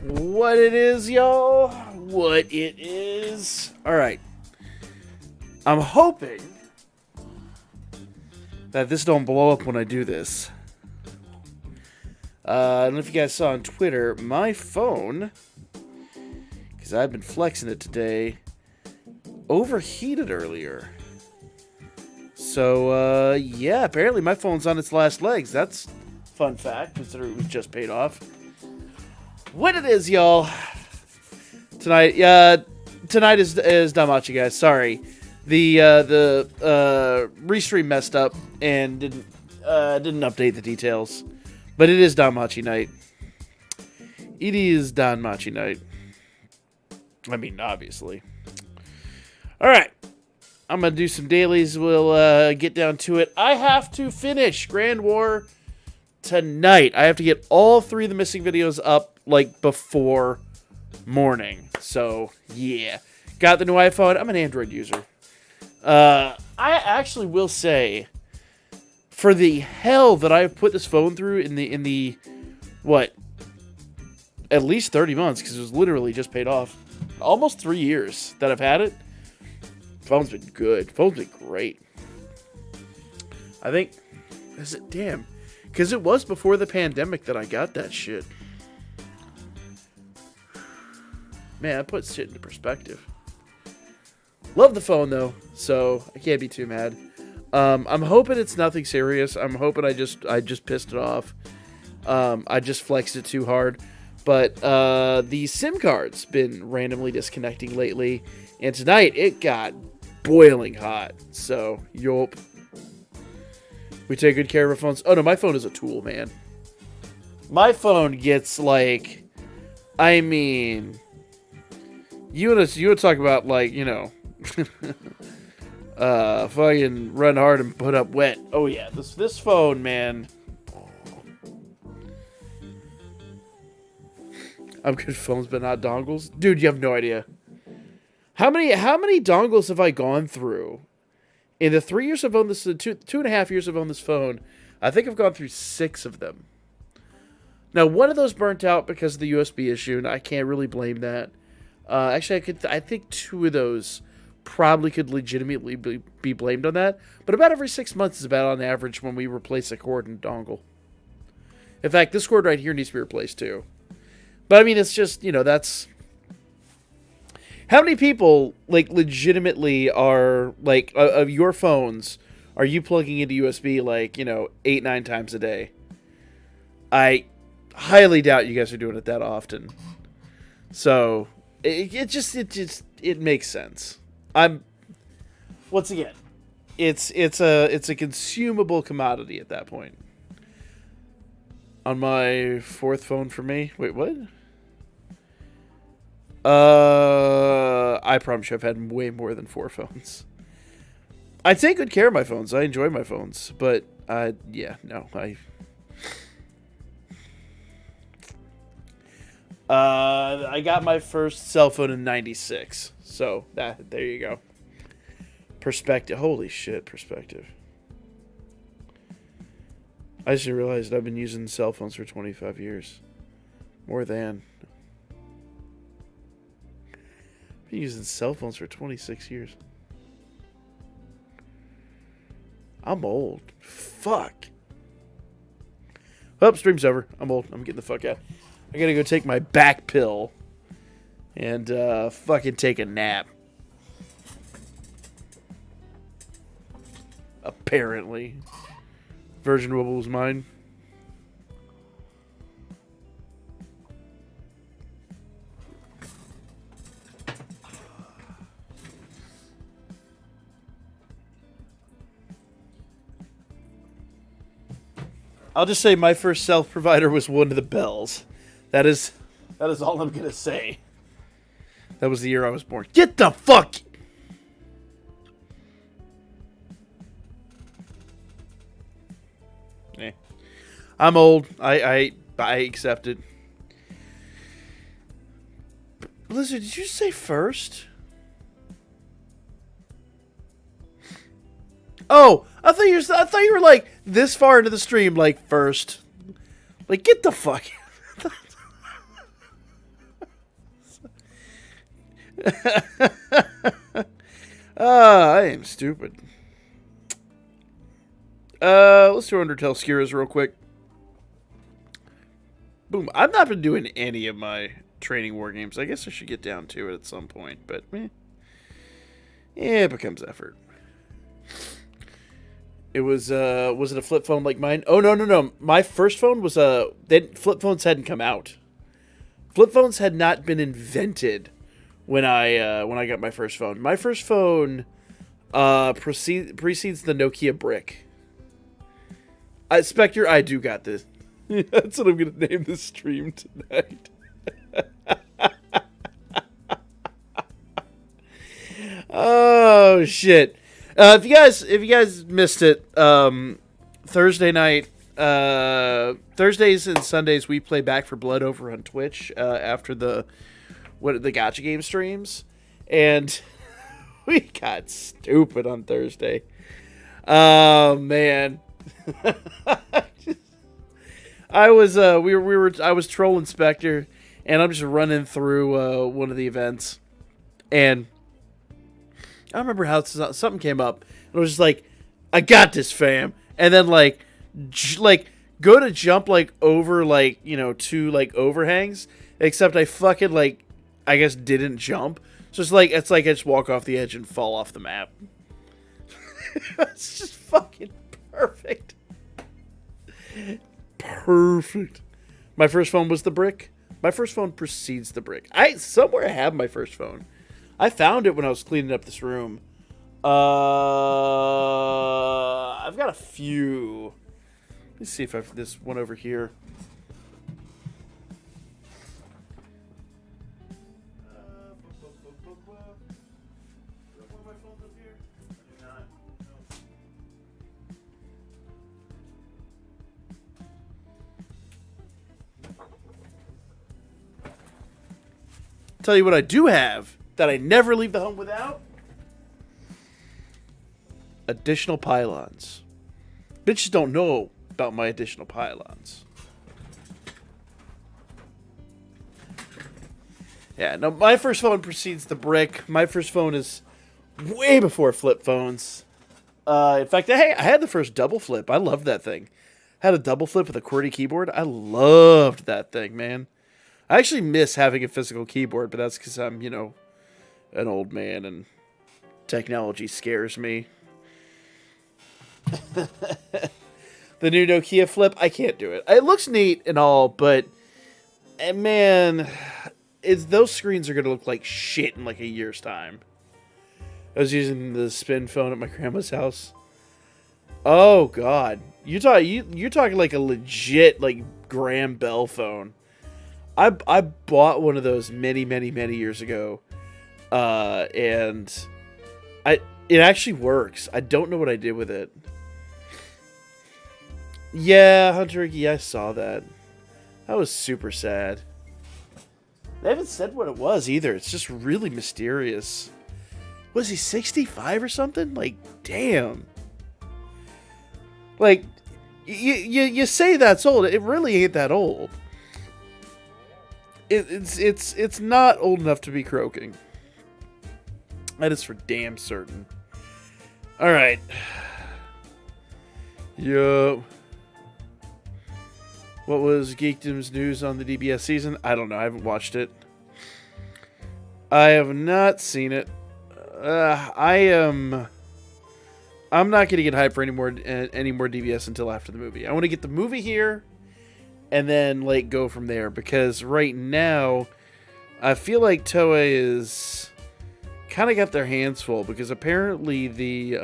What it is, y'all? What it is? Alright. I'm hoping that this don't blow up when I do this. I don't know if you guys saw on Twitter, my phone, because I've been flexing it today, overheated earlier. So, yeah, apparently my phone's on its last legs. That's a fun fact, considering it was just paid off. What it is, y'all? Tonight is Danmachi, guys. Sorry, the restream messed up and didn't update the details, but it is Danmachi night. It is Danmachi night. I mean, obviously. All right, I'm gonna do some dailies. We'll get down to it. I have to finish Grand War tonight. I have to get all 3 of the missing videos up like before morning. So yeah, got the new iPhone. I'm an Android user. I actually will say, for the hell that I've put this phone through in the what, at least 30 months, because it was literally just paid off, almost 3 years that I've had it. Phone's been good. Phone's been great. I think, is it, damn, because it was before the pandemic that I got that shit. Man, that puts shit into perspective. Love the phone, though, so I can't be too mad. I'm hoping it's nothing serious. I'm hoping I just pissed it off. I just flexed it too hard. But the SIM card's been randomly disconnecting lately, and tonight it got boiling hot. So, yup. We take good care of our phones. Oh, no, my phone is a tool, man. My phone gets, like, I mean, you would talk about, like, you know, fucking run hard and put up wet. Oh, yeah, this phone, man. I'm good phones, but not dongles. Dude, you have no idea. How many dongles have I gone through? In the 3 years I've owned this, 2.5 years I've owned this phone, I think I've gone through 6 of them. Now, one of those burnt out because of the USB issue, and I can't really blame that. Actually, I think 2 of those probably could legitimately be blamed on that. But about every 6 months is about on average when we replace a cord and dongle. In fact, this cord right here needs to be replaced too. But I mean, it's just, you know, that's... How many people, like, legitimately are, like, of your phones, are you plugging into USB, like, you know, 8-9 times a day? I highly doubt you guys are doing it that often. So, it makes sense. Once again, it's a consumable commodity at that point. On my 4th phone for me. Wait, what? I promise you I've had way more than 4 phones. I take good care of my phones. I enjoy my phones. But, yeah, no. I got my first cell phone in 96. So, there you go. Perspective. Holy shit, perspective. I just realized I've been using cell phones for 25 years. More than. I've been using cell phones for 26 years. I'm old. Fuck. Oh, stream's over. I'm old. I'm getting the fuck out. I gotta go take my back pill. And, fucking take a nap. Apparently. Virgin Wibble was mine. I'll just say my first self-provider was one of the Bells. That is all I'm gonna say. That was the year I was born. Get the fuck! I'm old. I accept it. Blizzard, did you say first? Oh, I thought you were like this far into the stream, like first. Like, get the fuck. I am stupid. Let's do Undertale Skewers real quick. Boom. I've not been doing any of my training war games. I guess I should get down to it at some point, but it becomes effort. It was it a flip phone like mine? Oh, no. My first phone was flip phones hadn't come out. Flip phones had not been invented when I got my first phone. My first phone precedes the Nokia brick. Spectre, I do got this. That's what I'm going to name this stream tonight. Oh, shit. If you guys missed it, Thursday night, Thursdays and Sundays, we play Back for Blood over on Twitch, after the gacha game streams. And we got stupid on Thursday. Oh, man. I was trolling Spectre, and I'm just running through one of the events, and I remember how something came up, and I was just like, "I got this, fam," and then go to jump over two overhangs, except I fucking I guess didn't jump, so it's like I just walk off the edge and fall off the map. It's just fucking perfect. Perfect. My first phone was the brick. My first phone precedes the brick. Somewhere I have my first phone. I found it when I was cleaning up this room. I've got a few. Let me see if I've this one over here. Tell you what I do have that I never leave the home without. Additional pylons. Bitches don't know about my additional pylons. Yeah, no, my first phone precedes the brick. My first phone is way before flip phones. In fact, I had the first double flip. I loved that thing. Had a double flip with a QWERTY keyboard. I loved that thing, man. I actually miss having a physical keyboard, but that's because I'm, an old man and technology scares me. The new Nokia flip, I can't do it. It looks neat and all, but man, those screens are going to look like shit in a year's time. I was using the spin phone at my grandma's house. Oh, God. You're talking like a legit, Graham Bell phone. I bought one of those many, many, many years ago, and it actually works. I don't know what I did with it. Yeah, Hunter Ricky, I saw that. That was super sad. They haven't said what it was either. It's just really mysterious. Was he 65 or something? Damn. You say that's old. It really ain't that old. It's not old enough to be croaking. That is for damn certain. All right. Yo. What was Geekdom's news on the DBS season? I don't know. I haven't watched it. I have not seen it. I'm not going to get hyped for any more DBS until after the movie. I want to get the movie here and then go from there, because right now I feel like Toei is kind of got their hands full, because apparently the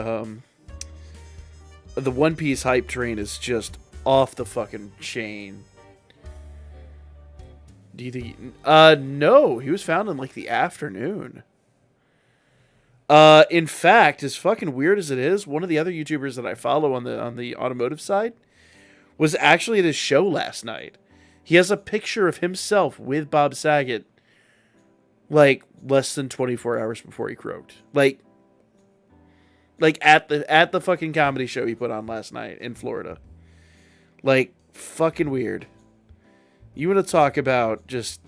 One Piece hype train is just off the fucking chain. Do you think? No, he was found in the afternoon. In fact, as fucking weird as it is, one of the other YouTubers that I follow on the automotive side was actually at his show last night. He has a picture of himself with Bob Saget, less than 24 hours before he croaked. At the fucking comedy show he put on last night in Florida. Fucking weird. You want to talk about just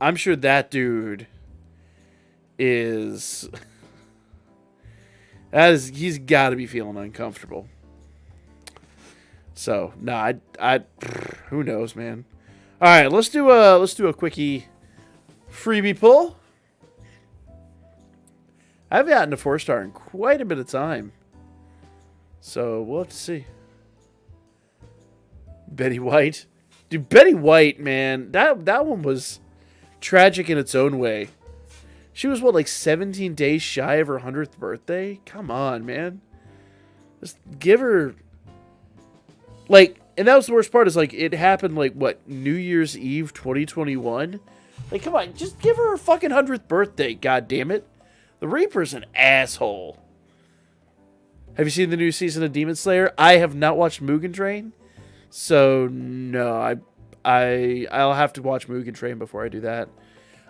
I'm sure that dude is he's got to be feeling uncomfortable. So I who knows, man. All right, let's do a quickie freebie pull. I haven't gotten a 4-star in quite a bit of time, so we'll have to see. Betty White, dude, Betty White, man, that one was tragic in its own way. She was what, like 17 days shy of her 100th birthday? Come on, man. Just give her, like, and that was the worst part, is like it happened like what, New Year's Eve 2021? Like, come on, just give her fucking 100th birthday, god damn it. The Reaper's an asshole. Have you seen the new season of Demon Slayer? I have not watched Mugen Train. So no, I'll have to watch Mugen Train before I do that.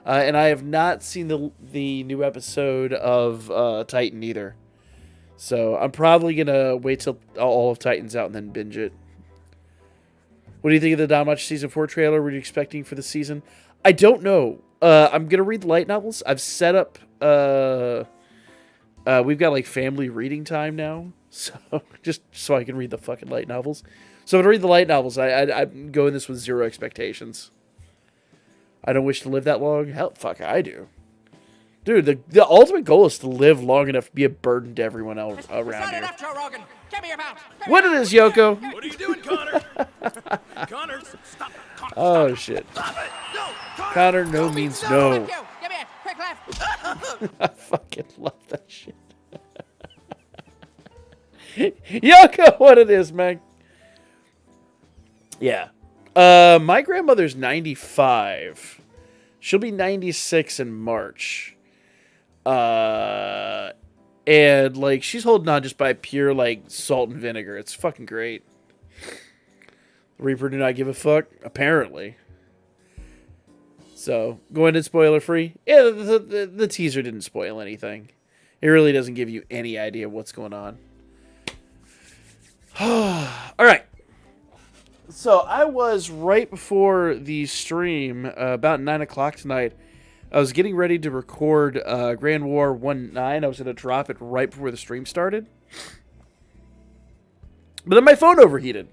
And I have not seen the new episode of Titan either. So I'm probably gonna wait till all of Titan's out and then binge it. What do you think of the Danmachi Season 4 trailer? Were you expecting for the season? I don't know. I'm going to read the light novels. I've set up... we've got, like, family reading time now. So, just so I can read the fucking light novels. So, I'm going to read the light novels. I'm going this with zero expectations. I don't wish to live that long. Hell, fuck, I do. Dude, the ultimate goal is to live long enough to be a burden to everyone else around here. What it is, Yoko? What are you doing, Connor? Connor, stop. Connor, oh, shit. Stop it. No, Connor, no means no. Give me a quick left. I fucking love that shit. Yoko, what it is, man. Yeah. My grandmother's 95. She'll be 96 in March. And, like, she's holding on just by pure, like, salt and vinegar. It's fucking great. The Reaper do not give a fuck, apparently. So, going in spoiler-free. Yeah, the teaser didn't spoil anything. It really doesn't give you any idea what's going on. Alright. So, I was right before the stream, about 9 o'clock tonight. I was getting ready to record Grand War 1.9. I was going to drop it right before the stream started. But then my phone overheated.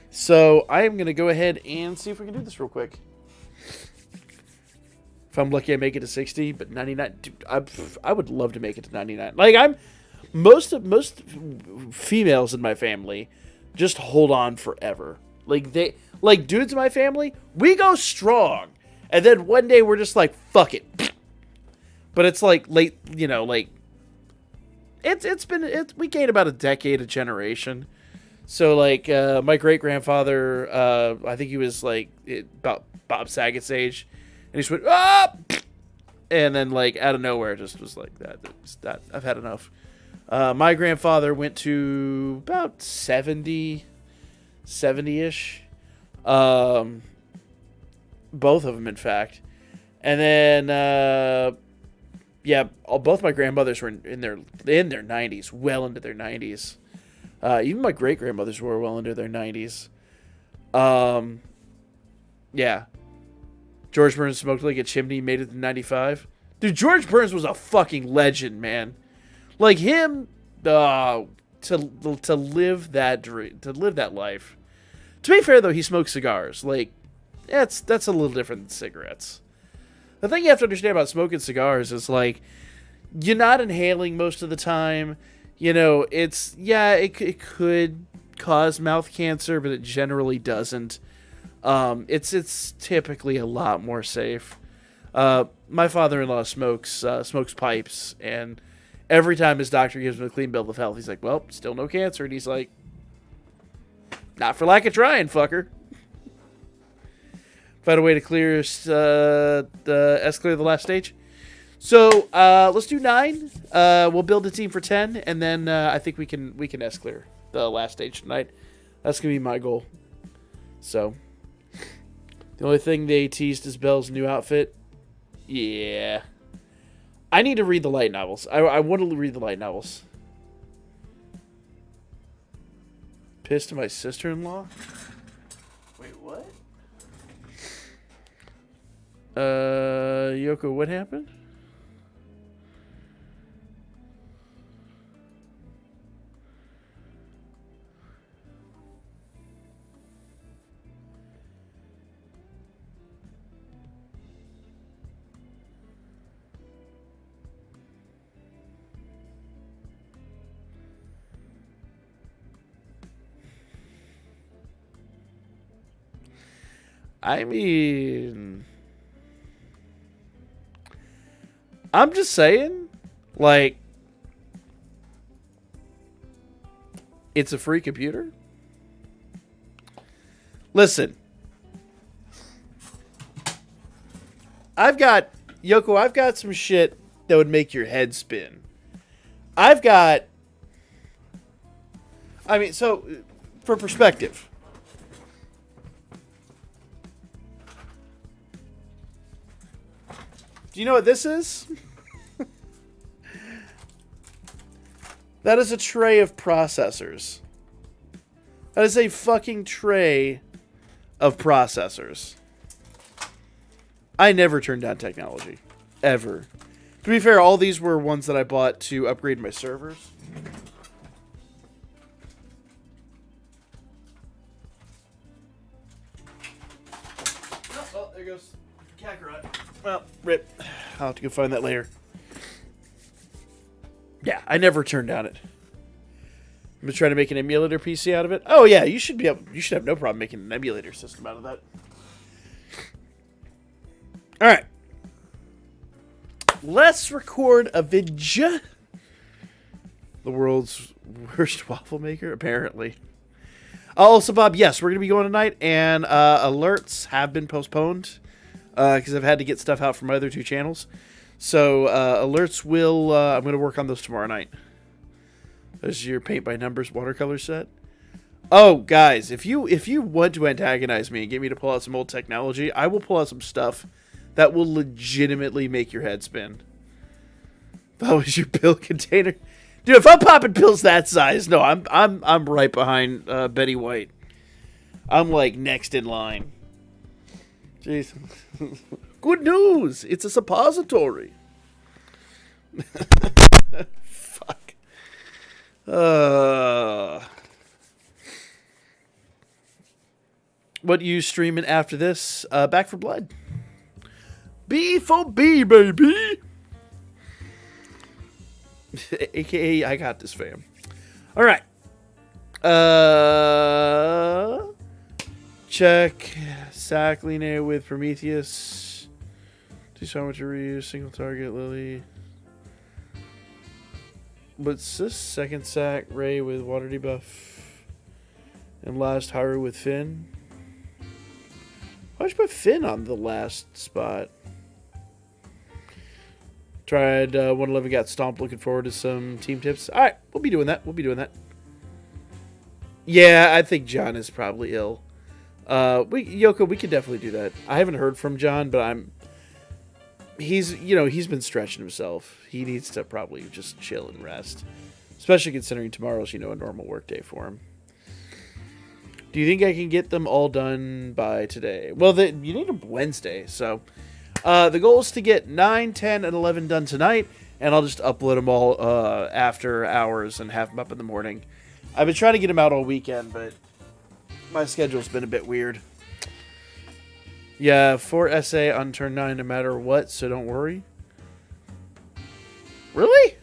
So I am going to go ahead and see if we can do this real quick. If I'm lucky, I make it to 60. But 99... Dude, I would love to make it to 99. Like, most females in my family just hold on forever. Like, dudes in my family, we go strong. And then one day we're just like, fuck it. But it's like late, you know, like we gained about a decade, a generation. So like my great grandfather, I think he was like about Bob Saget's age, and he just went ah, and then like out of nowhere just was like that. I've had enough. My grandfather went to about 70-ish. Both of them, in fact. And then, yeah, both my grandmothers were in their 90s, well into their 90s. Even my great-grandmothers were well into their 90s. Yeah. George Burns smoked like a chimney, made it to 95. Dude, George Burns was a fucking legend, man. Like him, to live that dream, to live that life. To be fair, though, he smoked cigars. Like, that's a little different than cigarettes. The thing you have to understand about smoking cigars is, like, you're not inhaling most of the time. You know, it could cause mouth cancer, but it generally doesn't. It's typically a lot more safe. My father-in-law smokes pipes, and every time his doctor gives him a clean bill of health, he's like, well, still no cancer. And he's like, not for lack of trying, fucker. Find a way to clear the escalator the last stage. So let's do 9. We'll build a team for 10, and then I think we can escalator the last stage tonight. That's gonna be my goal. So the only thing they teased is Belle's new outfit. Yeah, I need to read the light novels. I want to read the light novels. Pissed at my sister-in-law. Wait, what? Yoko, what happened? I mean, I'm just saying, like, it's a free computer. Listen, I've got some shit that would make your head spin. So, for perspective, do you know what this is? That is a tray of processors. That is a fucking tray of processors. I never turned down technology. Ever. To be fair, all these were ones that I bought to upgrade my servers. Oh, well, there goes Kakarot. Well, rip. I'll have to go find that later. Yeah, I never turned down it. I'm just trying to make an emulator PC out of it. Oh yeah, you should have no problem making an emulator system out of that. All right. Let's record a video. The world's worst waffle maker, apparently. Also, Bob, yes, we're going to be going tonight, and alerts have been postponed because I've had to get stuff out from my other two channels. So, alerts will, I'm going to work on those tomorrow night. There's your paint by numbers watercolor set. Oh, guys, if you want to antagonize me and get me to pull out some old technology, I will pull out some stuff that will legitimately make your head spin. That was your pill container. Dude, if I'm popping pills that size, no, I'm right behind Betty White. I'm like next in line. Jeez. Good news! It's a suppository. Fuck. What you streaming after this? Back for Blood. B for B, baby. AKA, I got this, fam. All right. Check Sackline with Prometheus. Do so much to reuse. Single target, Lily. What's this? Second sack, Ray with water debuff. And last Haru with Finn. Why'd you put Finn on the last spot? Tried 111, got stomped. Looking forward to some team tips. All right, we'll be doing that. Yeah, I think John is probably ill. Yoko, we could definitely do that. I haven't heard from John, but he's been stretching himself. He needs to probably just chill and rest, especially considering tomorrow's a normal work day for him. Do you think I can get them all done by today? Well, you need them Wednesday, so the goal is to get 9, 10, and 11 done tonight, and I'll just upload them all after hours and have them up in the morning. I've been trying to get them out all weekend, but my schedule's been a bit weird. Yeah, 4 essay on turn 9 no matter what, so don't worry. Really?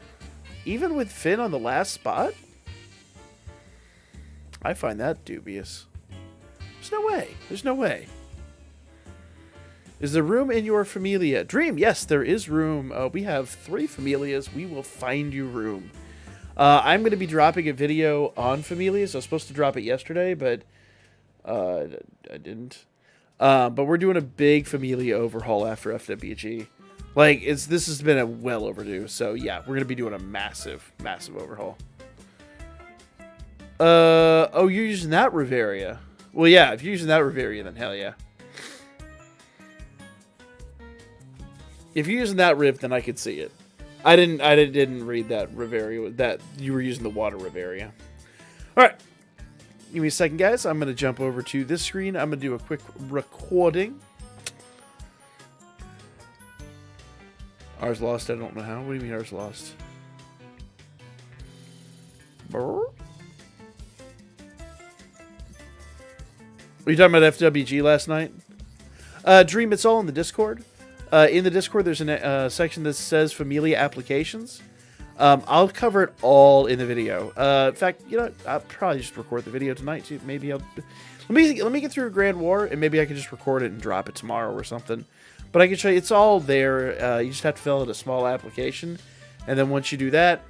Even with Finn on the last spot? I find that dubious. There's no way. Is there room in your familia? Dream, yes, there is room. We have 3 familias. We will find you room. I'm going to be dropping a video on familias. I was supposed to drop it yesterday, but I didn't. But we're doing a big familia overhaul after FWG. This has been a well overdue. So yeah, we're going to be doing a massive overhaul. Oh, you're using that Riveria. Well, yeah, if you're using that Riveria, then hell yeah. If you're using that Riv, then I could see it. I didn't read that Riveria, that you were using the water Riveria. All right. Give me a second, guys. I'm going to jump over to this screen. I'm going to do a quick recording. Ours lost, I don't know how. What do you mean ours lost? Brr? Were you talking about FWG last night? Dream, it's all in the Discord. In the Discord, there's a section that says Familia Applications. I'll cover it all in the video. In fact, you know, I'll probably just record the video tonight too. Maybe I'll let me get through a Grand War, and maybe I can just record it and drop it tomorrow or something. But I can show you, it's all there. You just have to fill out a small application, and then once you do that,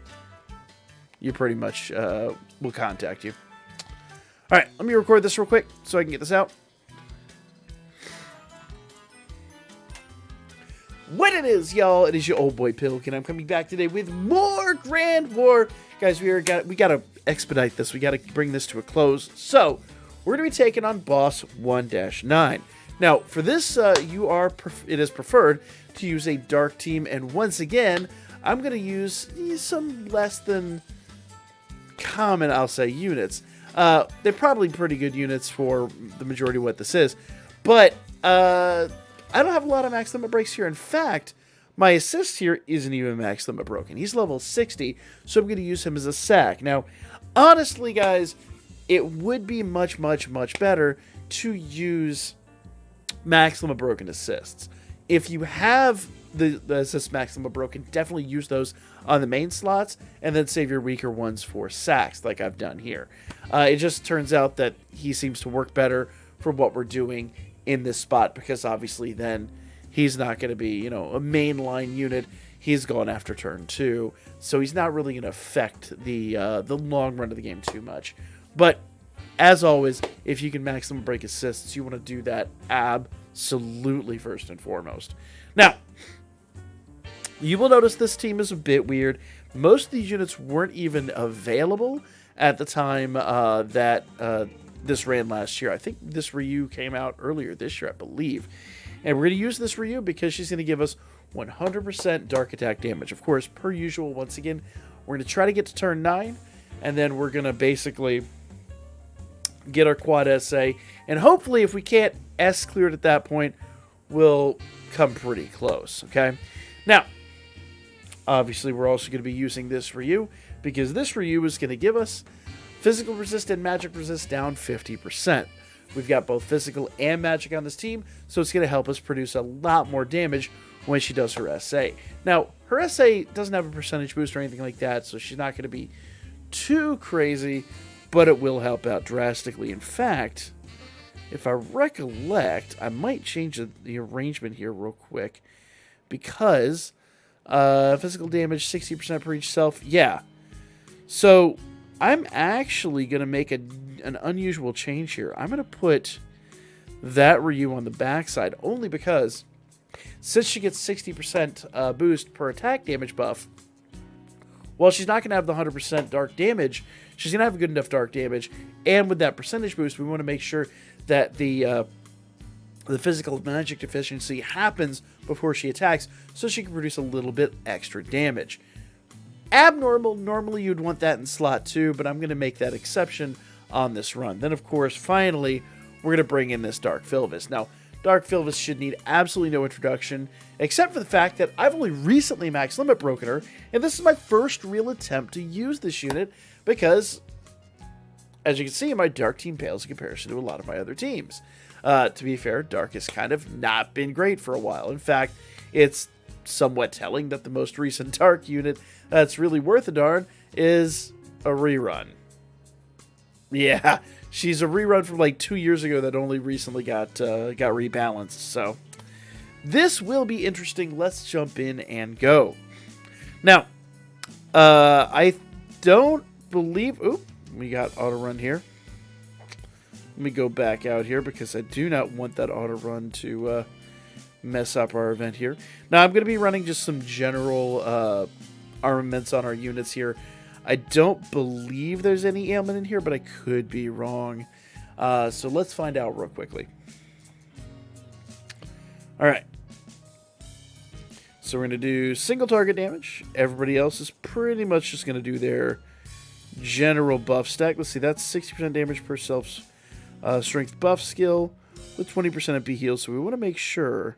you pretty much will contact you. All right, let me record this real quick so I can get this out. What it is, y'all? It is your old boy Pilk, I'm coming back today with more Grand War. Guys, we gotta expedite this. We gotta bring this to a close. So, we're gonna be taking on boss 1-9. Now, for this, it is preferred to use a dark team, and once again, I'm gonna use some less than common, I'll say, units. They're probably pretty good units for the majority of what this is, but I don't have a lot of max limit breaks here. In fact, my assist here isn't even max limit broken. He's level 60, so I'm going to use him as a sack. Now, honestly, guys, it would be much, much, much better to use max limit broken assists. If you have the assist max limit broken, definitely use those on the main slots, and then save your weaker ones for sacks, like I've done here. It just turns out that he seems to work better for what we're doing in this spot, because obviously then he's not going to be, you know, a mainline unit. He's gone after turn 2, so he's not really going to affect the long run of the game too much. But as always, if you can maximum break assists, you want to do that absolutely first and foremost. Now, you will notice this team is a bit weird. Most of these units weren't even available at the time that this ran last year. I think this Ryu came out earlier this year, I believe. And we're going to use this Ryu because she's going to give us 100% dark attack damage. Of course, per usual, once again, we're going to try to get to turn 9, and then we're going to basically get our quad SA. And hopefully, if we can't S clear it at that point, we'll come pretty close, okay? Now, obviously, we're also going to be using this Ryu because this Ryu is going to give us physical resist and magic resist down 50%. We've got both physical and magic on this team, so it's going to help us produce a lot more damage when she does her SA. Now, her SA doesn't have a percentage boost or anything like that, so she's not going to be too crazy, but it will help out drastically. In fact, if I recollect, I might change the arrangement here real quick, because physical damage 60% per each self. Yeah. So I'm actually going to make an unusual change here. I'm going to put that Ryu on the backside, only because since she gets 60% boost per attack damage buff, while she's not going to have the 100% dark damage, she's going to have a good enough dark damage, and with that percentage boost, we want to make sure that the physical magic deficiency happens before she attacks, so she can produce a little bit extra damage. Abnormal, normally you'd want that in slot 2, but I'm going to make that exception on this run. Then, of course, finally, we're going to bring in this Dark Filvis. Now, Dark Filvis should need absolutely no introduction, except for the fact that I've only recently max limit broken her, and this is my first real attempt to use this unit, because, as you can see, my Dark team pales in comparison to a lot of my other teams. To be fair, Dark has kind of not been great for a while. In fact, it's somewhat telling that the most recent Dark unit that's really worth a darn is a rerun. Yeah, she's a rerun from like 2 years ago that only recently got rebalanced. So this will be interesting. Let's jump in and go. Now, I don't believe... Oop, we got auto run here. Let me go back out here because I do not want that auto run to mess up our event here. Now, I'm going to be running just some general armaments on our units here. I don't believe there's any ailment in here, but I could be wrong. So let's find out real quickly. All right. So we're going to do single target damage. Everybody else is pretty much just going to do their general buff stack. Let's see, that's 60% damage per self strength buff skill with 20% MP heal. So we want to make sure.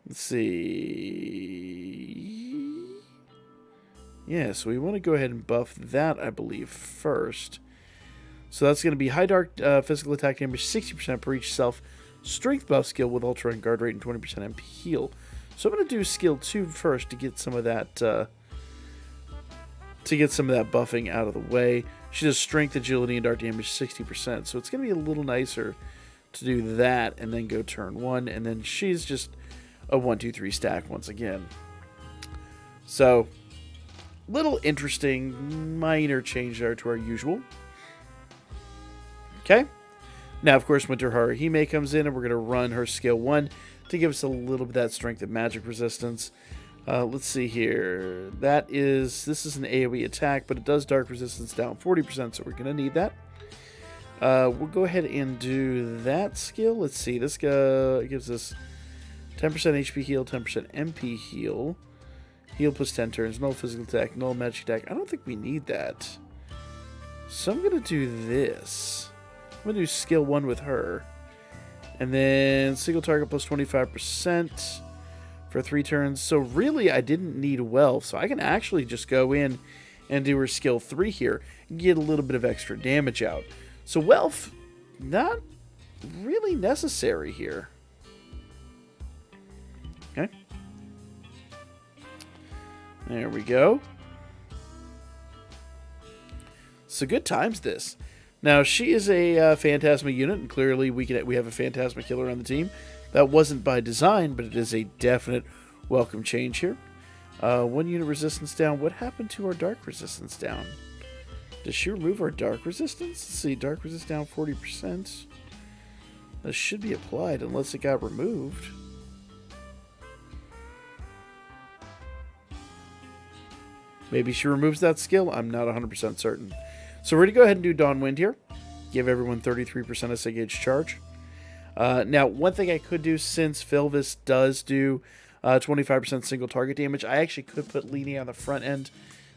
Let's see. Yeah, so we want to go ahead and buff that, I believe, first. So that's going to be high dark physical attack damage, 60% per each self strength buff skill with ultra and guard rate and 20% MP heal. So I'm going to do skill 2 first to get some of that to get some of that buffing out of the way. She does strength, agility, and dark damage 60%. So it's going to be a little nicer to do that and then go turn 1. And then she's just a 1-2-3 stack once again. So, little interesting, minor change there to our usual. Okay. Now, of course, Winter Haruhime comes in, and we're going to run her skill 1 to give us a little bit of that strength and magic resistance. Let's see here. This is an AoE attack, but it does dark resistance down 40%, so we're going to need that. We'll go ahead and do that skill. Let's see. This guy gives us 10% HP heal, 10% MP heal. Heal plus 10 turns, null physical attack, null magic attack. I don't think we need that. So I'm going to do this. I'm going to do skill 1 with her. And then single target plus 25% for 3 turns. So really, I didn't need Wealth. So I can actually just go in and do her skill 3 here and get a little bit of extra damage out. So Wealth, not really necessary here. Okay. There we go. So good times this. Now, she is a Phantasma unit, and clearly we have a Phantasma killer on the team. That wasn't by design, but it is a definite welcome change here. 1 unit resistance down. What happened to our dark resistance down? Does she remove our dark resistance? Let's see, dark resistance down 40%. This should be applied unless it got removed. Maybe she removes that skill. I'm not 100% certain. So we're going to go ahead and do Dawn Wind here. Give everyone 33% SA gauge charge. Now, one thing I could do, since Filvis does do 25% single target damage, I actually could put Lini on the front end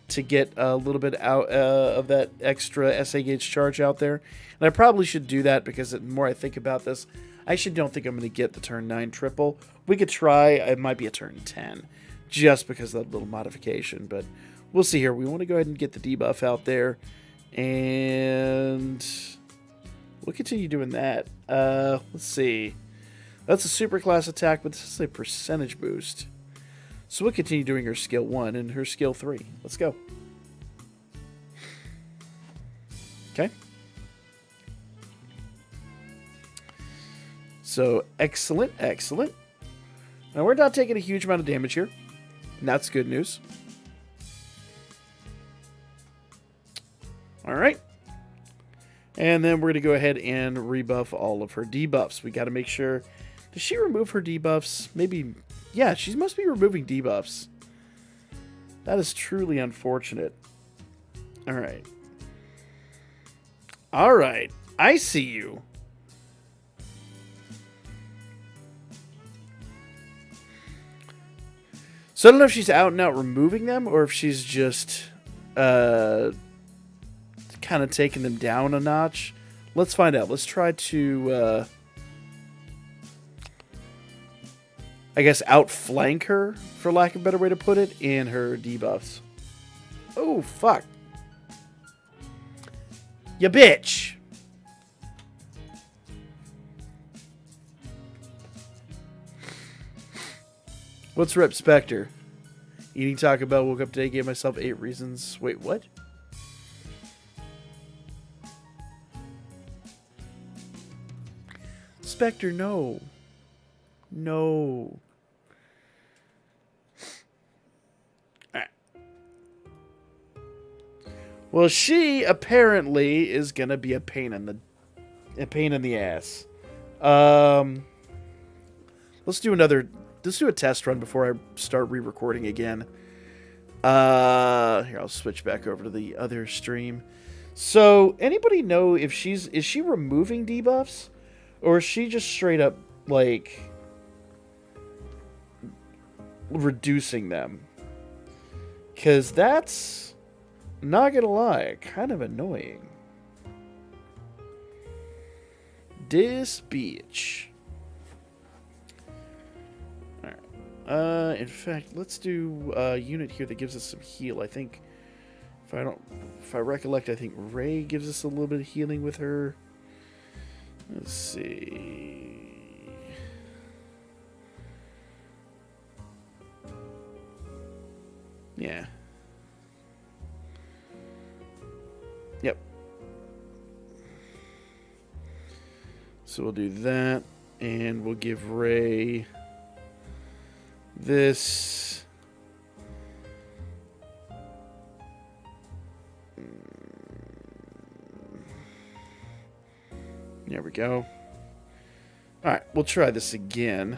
to get a little bit out of that extra SA gauge charge out there. And I probably should do that because the more I think about this, I actually don't think I'm going to get the turn 9 triple. We could try. It might be a turn 10 just because of that little modification. But we'll see here. We want to go ahead and get the debuff out there. And we'll continue doing that. Let's see. That's a super class attack, but this is a percentage boost. So we'll continue doing her skill 1 and her skill 3. Let's go. Okay. So excellent, excellent. Now we're not taking a huge amount of damage here. And that's good news. All right. And then we're going to go ahead and rebuff all of her debuffs. We got to make sure. Does she remove her debuffs? Maybe. Yeah, she must be removing debuffs. That is truly unfortunate. All right. All right. I see you. So I don't know if she's out and out removing them or if she's just kind of taking them down a notch. Let's find out. Let's try to I guess outflank her, for lack of a better way to put it, in her debuffs. Oh, fuck. Ya bitch. What's Rep Spectre? Eating Taco Bell, woke up today, gave myself 8 reasons. Wait, what? Spectre, no. No. Alright. Well, she apparently is gonna be a pain in the ass. Let's do a test run before I start re-recording again. Here, I'll switch back over to the other stream. So, anybody know if is she removing debuffs? Or is she just straight up, like, reducing them? Because that's, not gonna lie, kind of annoying. This bitch. Alright. In fact, let's do a unit here that gives us some heal. I think, if I recollect, I think Ray gives us a little bit of healing with her. Let's see. Yeah. So we'll do that, and we'll give Ray this. There we go. Alright, we'll try this again.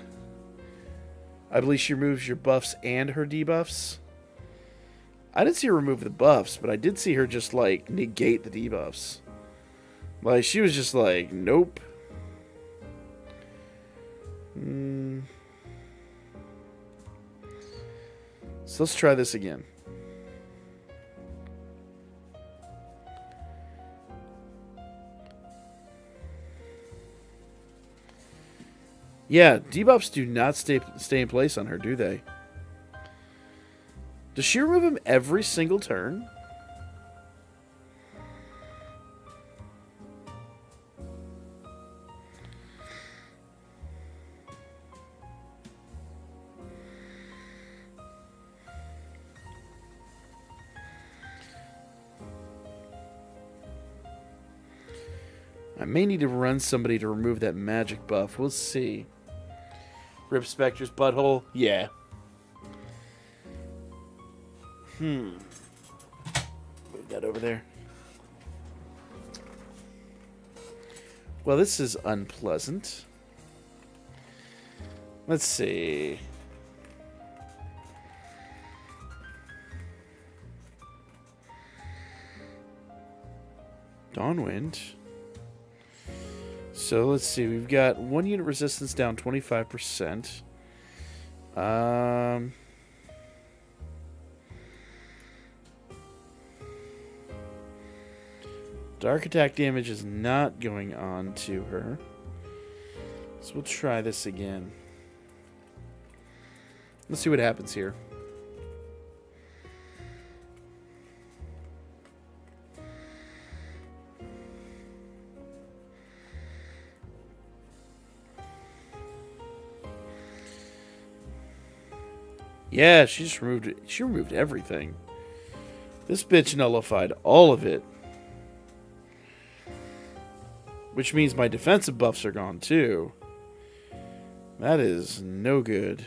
I believe she removes your buffs and her debuffs. I didn't see her remove the buffs, but I did see her just, like, negate the debuffs. Like, she was just like, nope. So let's try this again. Yeah, debuffs do not stay in place on her, do they? Does she remove them every single turn? I may need to run somebody to remove that magic buff. We'll see. Rip Spectre's butthole? Yeah. Move that over there. Well, this is unpleasant. Let's see. Dawnwind. So let's see, we've got 1 unit resistance down 25%. Dark attack damage is not going on to her. So we'll try this again. Let's see what happens here. Yeah, she just removed it. She removed everything. This bitch nullified all of it. Which means my defensive buffs are gone too. That is no good.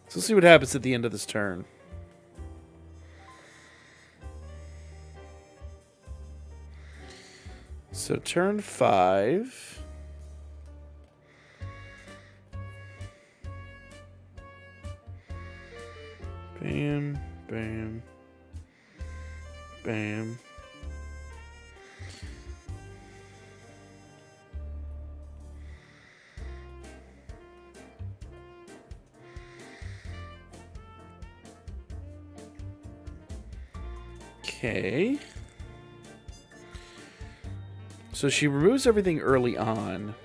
So let's see what happens at the end of this turn. So turn 5. Bam, bam, bam. Okay. So she removes everything early on.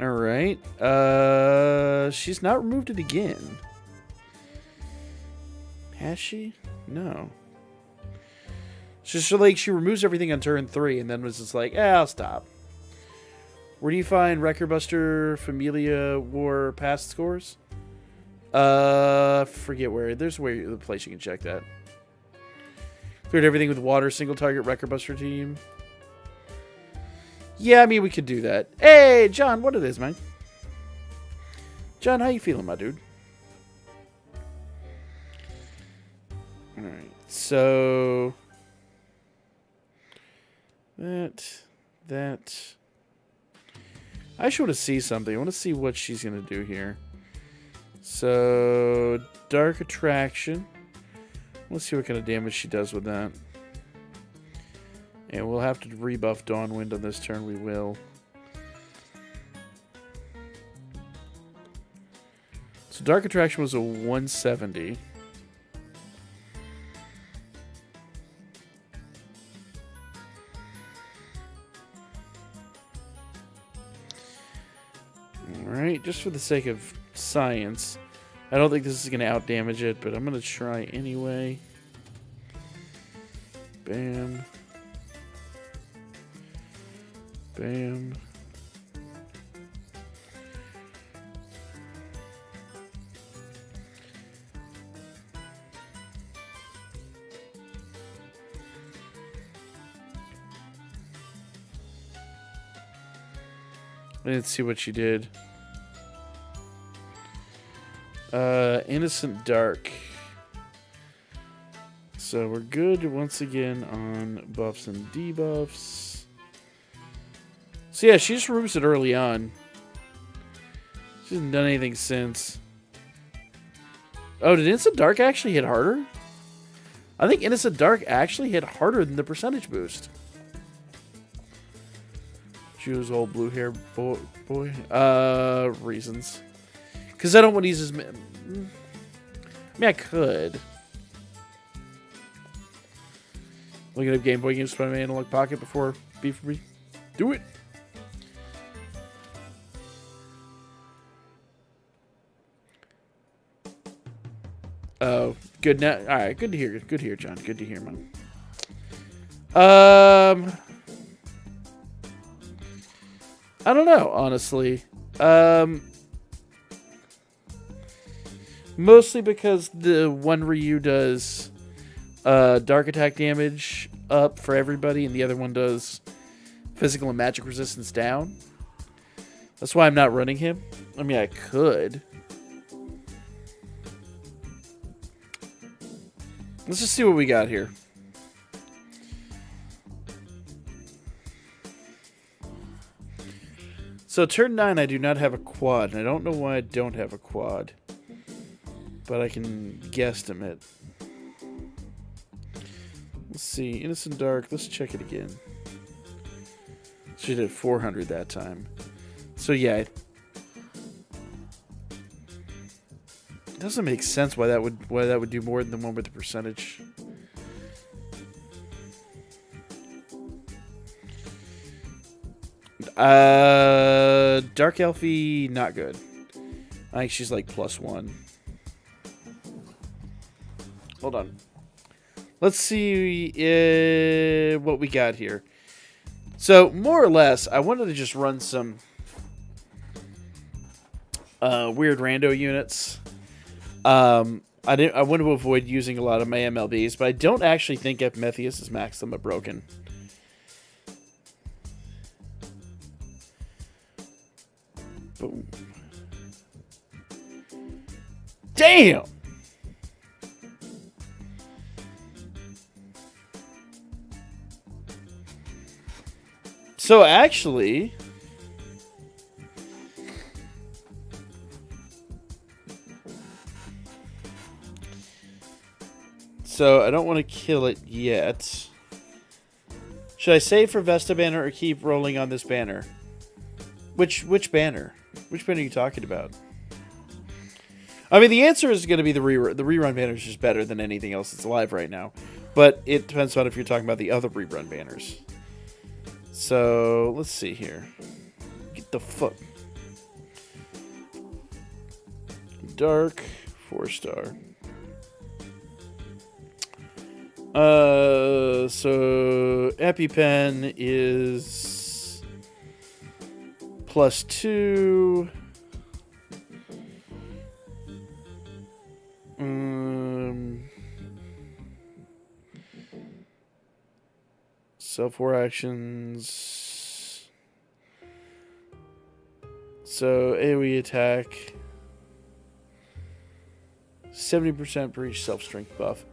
All right. She's not removed it again. Has she? No. She's just like she removes everything on turn 3 and then was just like, I'll stop. Where do you find Record Buster, Familia, War past scores? Forget where. There's the place you can check that. Cleared everything with water, single target Record Buster team. Yeah, I mean, we could do that. Hey, John, what it is, man? John, how you feeling, my dude? Alright, so... That... I just want to see something. I want to see what she's going to do here. So, Dark Attraction. Let's see what kind of damage she does with that. And we'll have to rebuff Dawnwind on this turn. We will. So Dark Attraction was a 170. Alright, just for the sake of science. I don't think this is going to outdamage it, but I'm going to try anyway. Bam. Bam. I didn't see what she did. Innocent Dark. So we're good once again on buffs and debuffs. So yeah, she just removes it early on. She hasn't done anything since. Oh, did Innocent Dark actually hit harder? I think Innocent Dark actually hit harder than the percentage boost. Choose old blue hair boy. Reasons. Because I don't want to use his... I mean, I could. Looking up Game Boy games by my analog pocket before B for B. Do it! Oh, good now. Alright, good to hear. Good to hear, John. Good to hear, man. I don't know, honestly. Mostly because the one Ryu does dark attack damage up for everybody, and the other one does physical and magic resistance down. That's why I'm not running him. I mean, I could. Let's just see what we got here. So turn 9, I do not have a quad, and I don't know why I don't have a quad. But I can guesstimate. Let's see, Innocent Dark, let's check it again. She did 400 that time. So yeah, it doesn't make sense why that would do more than the one with the percentage. Dark Elfie, not good. I think she's like +1. Hold on. Let's see what we got here. So, more or less, I wanted to just run some weird rando units. I want to avoid using a lot of my MLBs, but I don't actually think Epimetheus is maxed limit broken. Boom. Damn! So actually, I don't want to kill it yet. Should I save for Vesta banner or keep rolling on this banner? Which banner? Which banner are you talking about? I mean, the answer is going to be the rerun. The rerun banner is just better than anything else that's alive right now. But it depends on if you're talking about the other rerun banners. So, let's see here. Get the fuck. Dark, 4-star. So EpiPen is +2. Self-war actions. So AoE attack. 70% per each self-strength buff.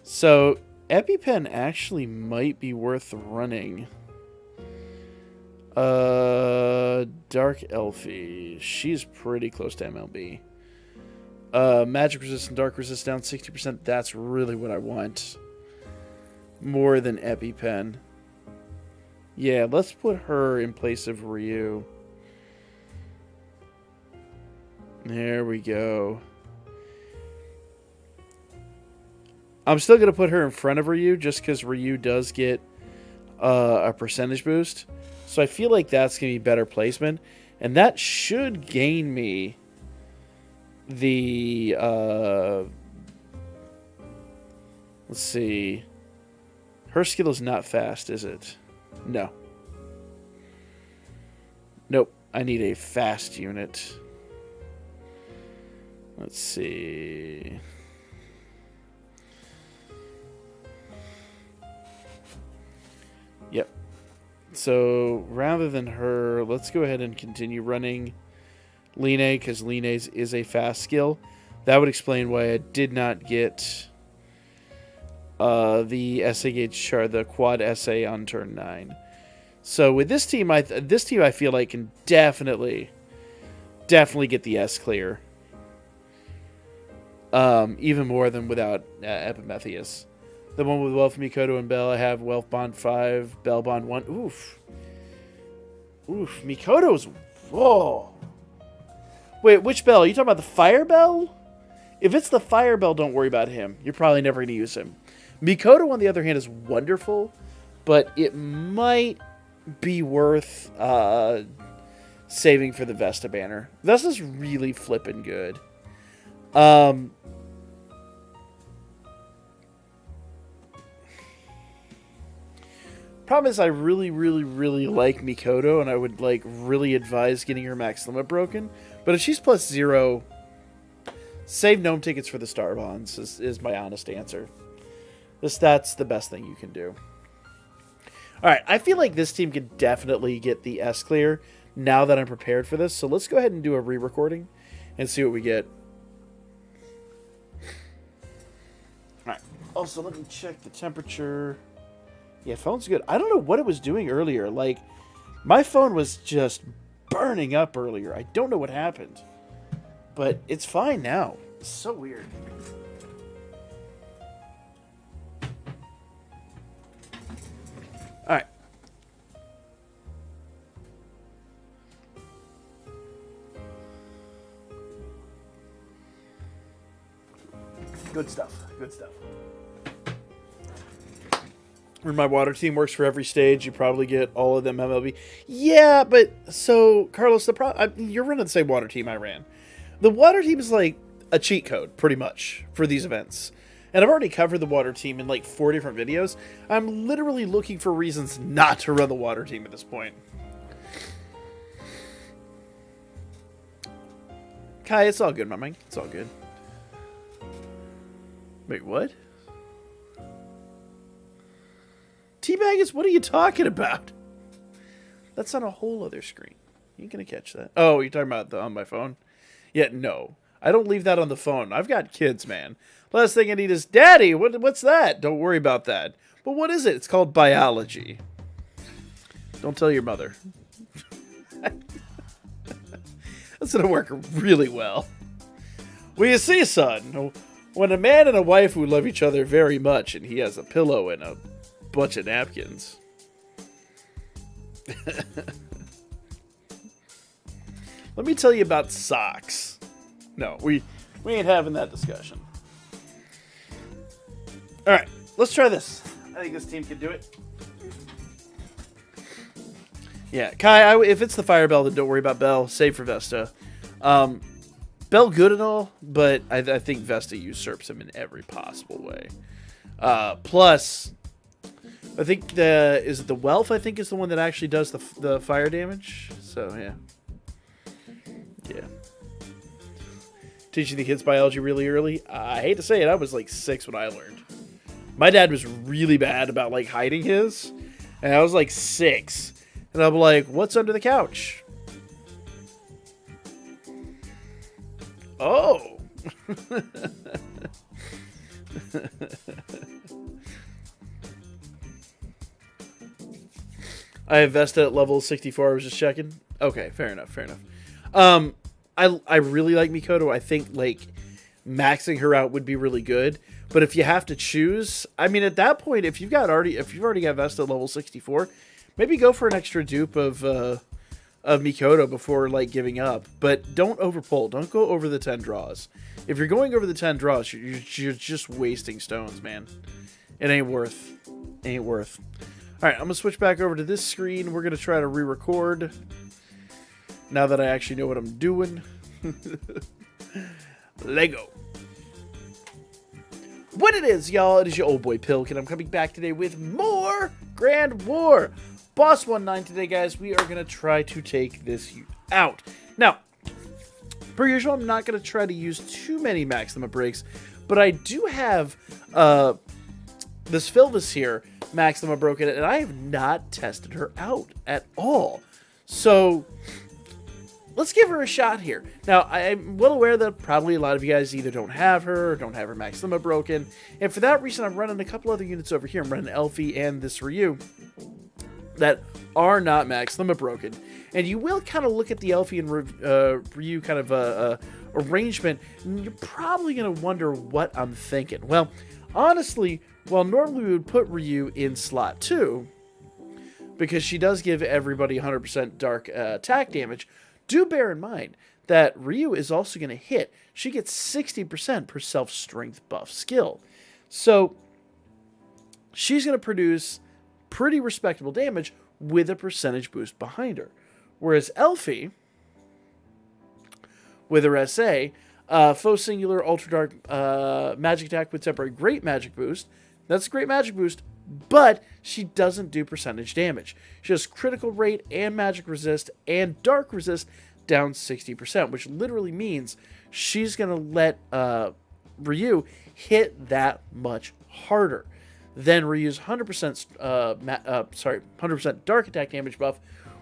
So EpiPen actually might be worth running. Dark Elfie. She's pretty close to MLB. Magic resist and dark resist down 60%. That's really what I want. More than EpiPen. Yeah, let's put her in place of Ryu. There we go. I'm still going to put her in front of Ryu just because Ryu does get a percentage boost. So I feel like that's going to be better placement. And that should gain me the... let's see. Her skill is not fast, is it? No. Nope. I need a fast unit. Let's see. Yep. So rather than her, let's go ahead and continue running Line, because Line's is a fast skill. That would explain why I did not get the SA gauge chart, the quad SA on turn 9. So with this team, I feel like can definitely get the S clear. Even more than without Epimetheus. The one with Wealth, Mikoto, and Bell, I have Wealth Bond 5, Bell Bond 1. Oof. Mikoto's... Whoa. Wait, which Bell? Are you talking about the Fire Bell? If it's the Fire Bell, don't worry about him. You're probably never going to use him. Mikoto, on the other hand, is wonderful, but it might be worth saving for the Vesta banner. Vesta's really flipping good. Problem is, I really, really, really like Mikoto, and I would really advise getting her max limit broken. But if she's +0, save gnome tickets for the star bonds is my honest answer. That's the best thing you can do. All right, I feel like this team could definitely get the S clear now that I'm prepared for this. So let's go ahead and do a re-recording and see what we get. All right. Also, let me check the temperature. Yeah, phone's good. I don't know what it was doing earlier. Like, my phone was just burning up earlier. I don't know what happened. But it's fine now. It's so weird. All right. Good stuff. Good stuff. When my water team works for every stage, you probably get all of them MLB. Yeah, but so Carlos, you're running the same water team I ran. The water team is like a cheat code, pretty much, for these events. And I've already covered the water team in like 4 different videos. I'm literally looking for reasons not to run the water team at this point. Kai, it's all good, my man. It's all good. Wait, what? Teabaggers, what are you talking about? That's on a whole other screen. You ain't gonna catch that. Oh, you're talking about on my phone? Yeah, no. I don't leave that on the phone. I've got kids, man. Last thing I need is, Daddy, what's that? Don't worry about that. But what is it? It's called biology. Don't tell your mother. That's gonna work really well. Well, you see, son, when a man and a wife who love each other very much, and he has a pillow and a bunch of napkins. Let me tell you about socks. No, we ain't having that discussion. All right, let's try this. I think this team can do it. Yeah, Kai, if it's the Fire Bell, then don't worry about Bell. Save for Vesta. Bell good and all, but I think Vesta usurps him in every possible way. Plus, I think is it the Wealth? I think is the one that actually does the fire damage. So yeah. Teaching the kids biology really early. I hate to say it, I was like 6 when I learned. My dad was really bad about like hiding his, and I was like 6, and I'm like, "What's under the couch?" Oh. I have Vesta at level 64. I was just checking. Okay, fair enough. I really like Mikoto. I think like maxing her out would be really good. But if you have to choose, I mean, at that point, if you've already got Vesta at level 64, maybe go for an extra dupe of of Mikoto before like giving up. But don't overpull. Don't go over the 10 draws. If you're going over the 10 draws, you're just wasting stones, man. It ain't worth. Ain't worth. All right, I'm gonna switch back over to this screen. We're gonna try to re-record now that I actually know what I'm doing. Lego. What it is, y'all, it is your old boy Pilk, and I'm coming back today with more Grand War. Boss 1-9 today, guys. We are going to try to take this out. Now, per usual, I'm not going to try to use too many Maxima breaks, but I do have this Philvis here, Maxima broken, and I have not tested her out at all. So let's give her a shot here. Now, I'm well aware that probably a lot of you guys either don't have her or don't have her Maxima broken. And for that reason, I'm running a couple other units over here. I'm running Elfie and this Ryu that are not Maxima broken. And you will kind of look at the Elfie and Ryu kind of arrangement, and you're probably going to wonder what I'm thinking. Well, honestly, while normally we would put Ryu in slot 2, because she does give everybody 100% dark attack damage, do bear in mind that Ryu is also going to hit. She gets 60% per self-strength buff skill. So she's going to produce pretty respectable damage with a percentage boost behind her. Whereas Elfie, with her SA, Faux Singular, Ultra Dark Magic Attack with Temporary Great Magic Boost. That's a great magic boost, but she doesn't do percentage damage. She has critical rate and magic resist and dark resist down 60%, which literally means she's going to let Ryu hit that much harder. Then Ryu's 100% dark attack damage buff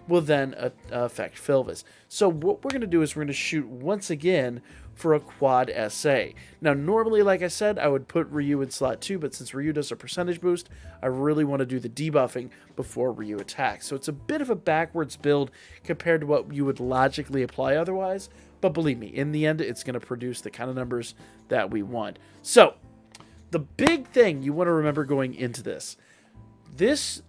will then affect Philvis. So what we're going to do is we're going to shoot once again for a quad SA. Now, normally, like I said, I would put Ryu in slot 2, but since Ryu does a percentage boost, I really want to do the debuffing before Ryu attacks. So it's a bit of a backwards build compared to what you would logically apply otherwise, but believe me, in the end, it's going to produce the kind of numbers that we want. So, the big thing you want to remember going into this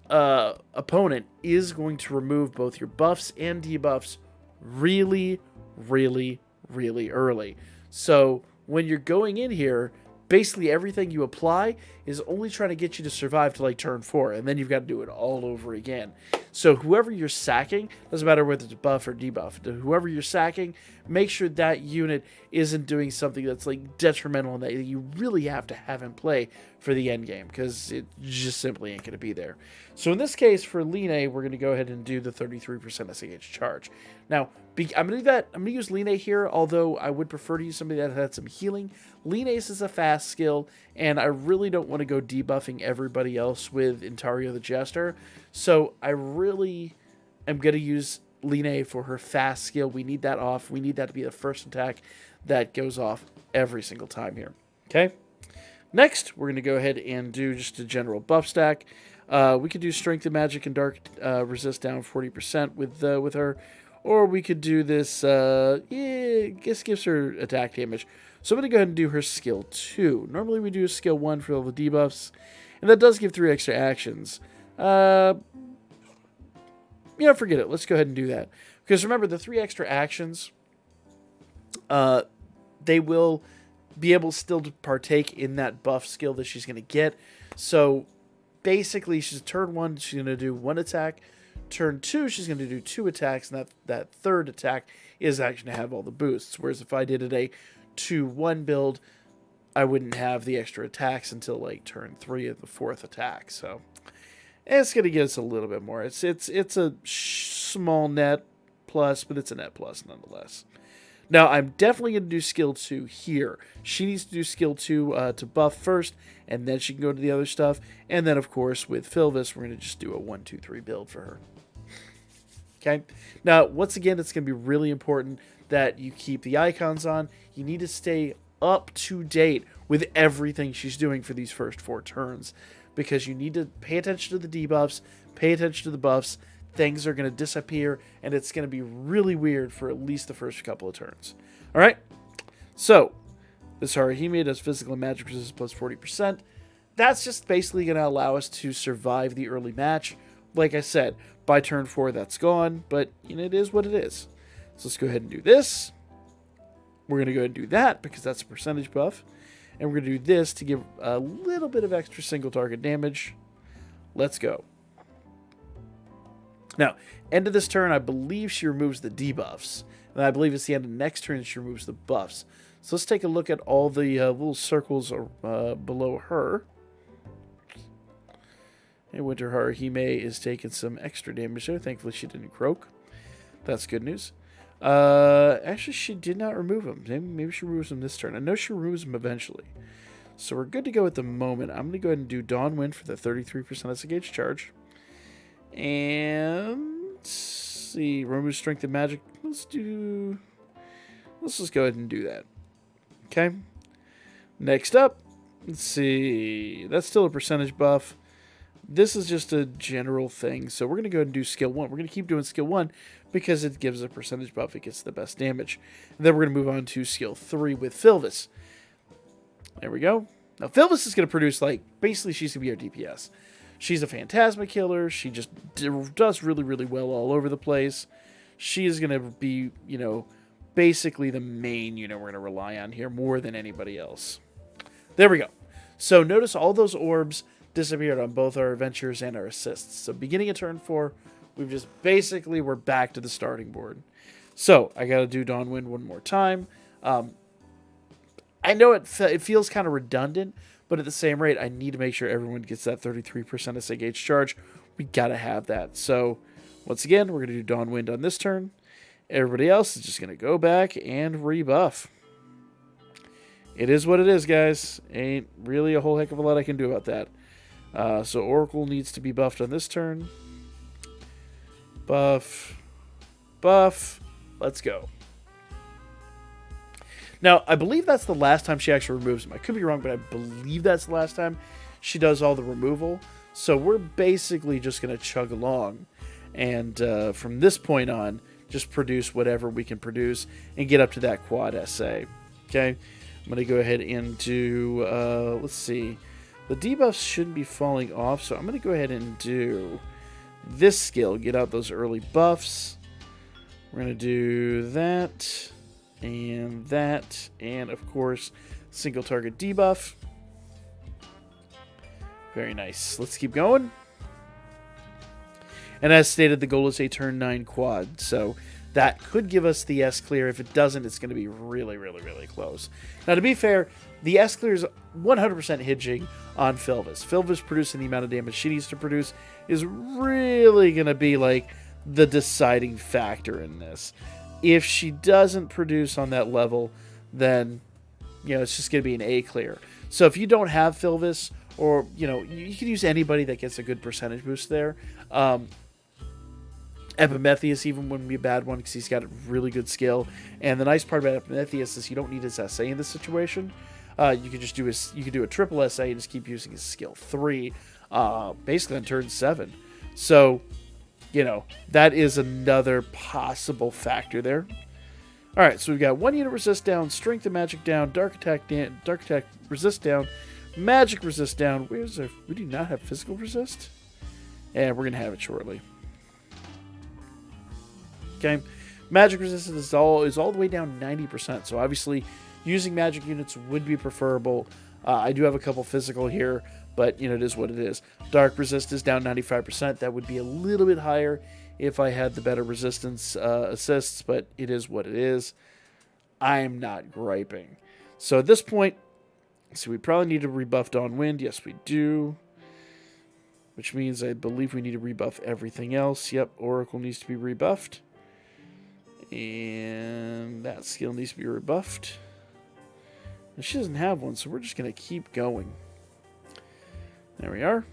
opponent is going to remove both your buffs and debuffs really, really, really early. So when you're going in here, basically everything you apply is only trying to get you to survive to like turn 4, and then you've got to do it all over again. So whoever you're sacking, doesn't matter whether it's buff or debuff, whoever you're sacking, make sure that unit isn't doing something that's like detrimental and that you really have to have in play for the end game, because it just simply ain't going to be there. So in this case, for Line, we're going to go ahead and do the 33% SAH charge. Now, I'm going to do that. I'm going to use Line here, although I would prefer to use somebody that had some healing. Line is a fast skill, and I really don't want to go debuffing everybody else with Intario the Jester. So I really am going to use Line for her fast skill. We need that off. We need that to be the first attack that goes off every single time here. Okay? Next, we're going to go ahead and do just a general buff stack. We could do Strength and Magic and Dark resist down 40% with her. Or we could do this, guess gives her attack damage. So I'm going to go ahead and do her skill 2. Normally we do skill 1 for all the debuffs. And that does give 3 extra actions. Forget it. Let's go ahead and do that. Because remember, the 3 extra actions, they will be able still to partake in that buff skill that she's going to get. So basically, she's turn 1, she's going to do 1 attack. Turn 2, she's going to do 2 attacks, and that third attack is actually going to have all the boosts. Whereas if I did it a 2-1 build, I wouldn't have the extra attacks until like turn 3 of the 4th attack. So it's going to give us a little bit more. It's a small net plus, but it's a net plus nonetheless. Now, I'm definitely going to do skill 2 here. She needs to do skill 2 to buff first, and then she can go to the other stuff. And then, of course, with Philvis, we're going to just do a 1-2-3 build for her. Okay? Now, once again, it's going to be really important that you keep the icons on. You need to stay up to date with everything she's doing for these first 4 turns, because you need to pay attention to the debuffs, pay attention to the buffs. Things are going to disappear, and it's going to be really weird for at least the first couple of turns. All right? So, this Harahime does physical and magic resistance plus 40%. That's just basically going to allow us to survive the early match. Like I said, By turn 4, that's gone, but it is what it is. So let's go ahead and do this. We're going to go ahead and do that because that's a percentage buff. And we're going to do this to give a little bit of extra single target damage. Let's go. Now, end of this turn, I believe she removes the debuffs. And I believe it's the end of next turn she removes the buffs. So let's take a look at all the little circles below her. And Winter Haruhime is taking some extra damage there. Thankfully, she didn't croak. That's good news. Actually, she did not remove them. Maybe she removes them this turn. I know she removes them eventually. So we're good to go at the moment. I'm going to go ahead and do Dawn Wind for the 33% disengage charge. And let's see, remove Strength and Magic. Let's just go ahead and do that. Okay. Next up, let's see. That's still a percentage buff. This is just a general thing. So we're going to go ahead and do skill 1. We're going to keep doing skill 1 because it gives a percentage buff. It gets the best damage. And then we're going to move on to skill 3 with Filvis. There we go. Now Filvis is going to produce, basically she's going to be our DPS. She's a Phantasma killer. She just does really, really well all over the place. She is going to be, basically the main unit we're going to rely on here more than anybody else. There we go. So notice all those orbs disappeared on both our adventures and our assists. So beginning of turn 4, we're back to the starting board. So I got to do Dawn Wind one more time. I know it feels kind of redundant, but at the same rate, I need to make sure everyone gets that 33% disengage charge. We got to have that. So once again, we're going to do Dawn Wind on this turn. Everybody else is just going to go back and rebuff. It is what it is, guys. Ain't really a whole heck of a lot I can do about that. So Oracle needs to be buffed on this turn. Buff. Let's go. Now, I believe that's the last time she actually removes them. I could be wrong, but I believe that's the last time she does all the removal. So we're basically just going to chug along. And from this point on, just produce whatever we can produce and get up to that quad SA. Okay? I'm going to go ahead and do, let's see. The debuffs shouldn't be falling off, so I'm going to go ahead and do this skill. Get out those early buffs. We're going to do that, and of course, single target debuff. Very nice. Let's keep going. And as stated, the goal is a turn 9 quad, so that could give us the S clear. If it doesn't, it's going to be really, really, really close. Now, to be fair, the S clear is 100% hinging on Filvis. Filvis producing the amount of damage she needs to produce is really going to be the deciding factor in this. If she doesn't produce on that level, then it's just going to be an A clear. So if you don't have Filvis, or you can use anybody that gets a good percentage boost there. Epimetheus even wouldn't be a bad one because he's got a really good skill. And the nice part about Epimetheus is you don't need his SA in this situation. You could just do a triple SA and just keep using his skill 3, basically on turn 7. So, that is another possible factor there. All right, so we've got 1 unit resist down, strength and magic down, dark attack resist down, magic resist down. We do not have physical resist, and we're gonna have it shortly. Okay, magic resistance is all the way down 90%. So obviously, using magic units would be preferable. I do have a couple physical here, but it is what it is. Dark resist is down 95%. That would be a little bit higher if I had the better resistance assists, but it is what it is. I'm not griping. So at this point, we probably need to rebuff Dawn Wind. Yes, we do. Which means I believe we need to rebuff everything else. Yep, Oracle needs to be rebuffed. And that skill needs to be rebuffed. And she doesn't have one, so we're just going to keep going. There we are.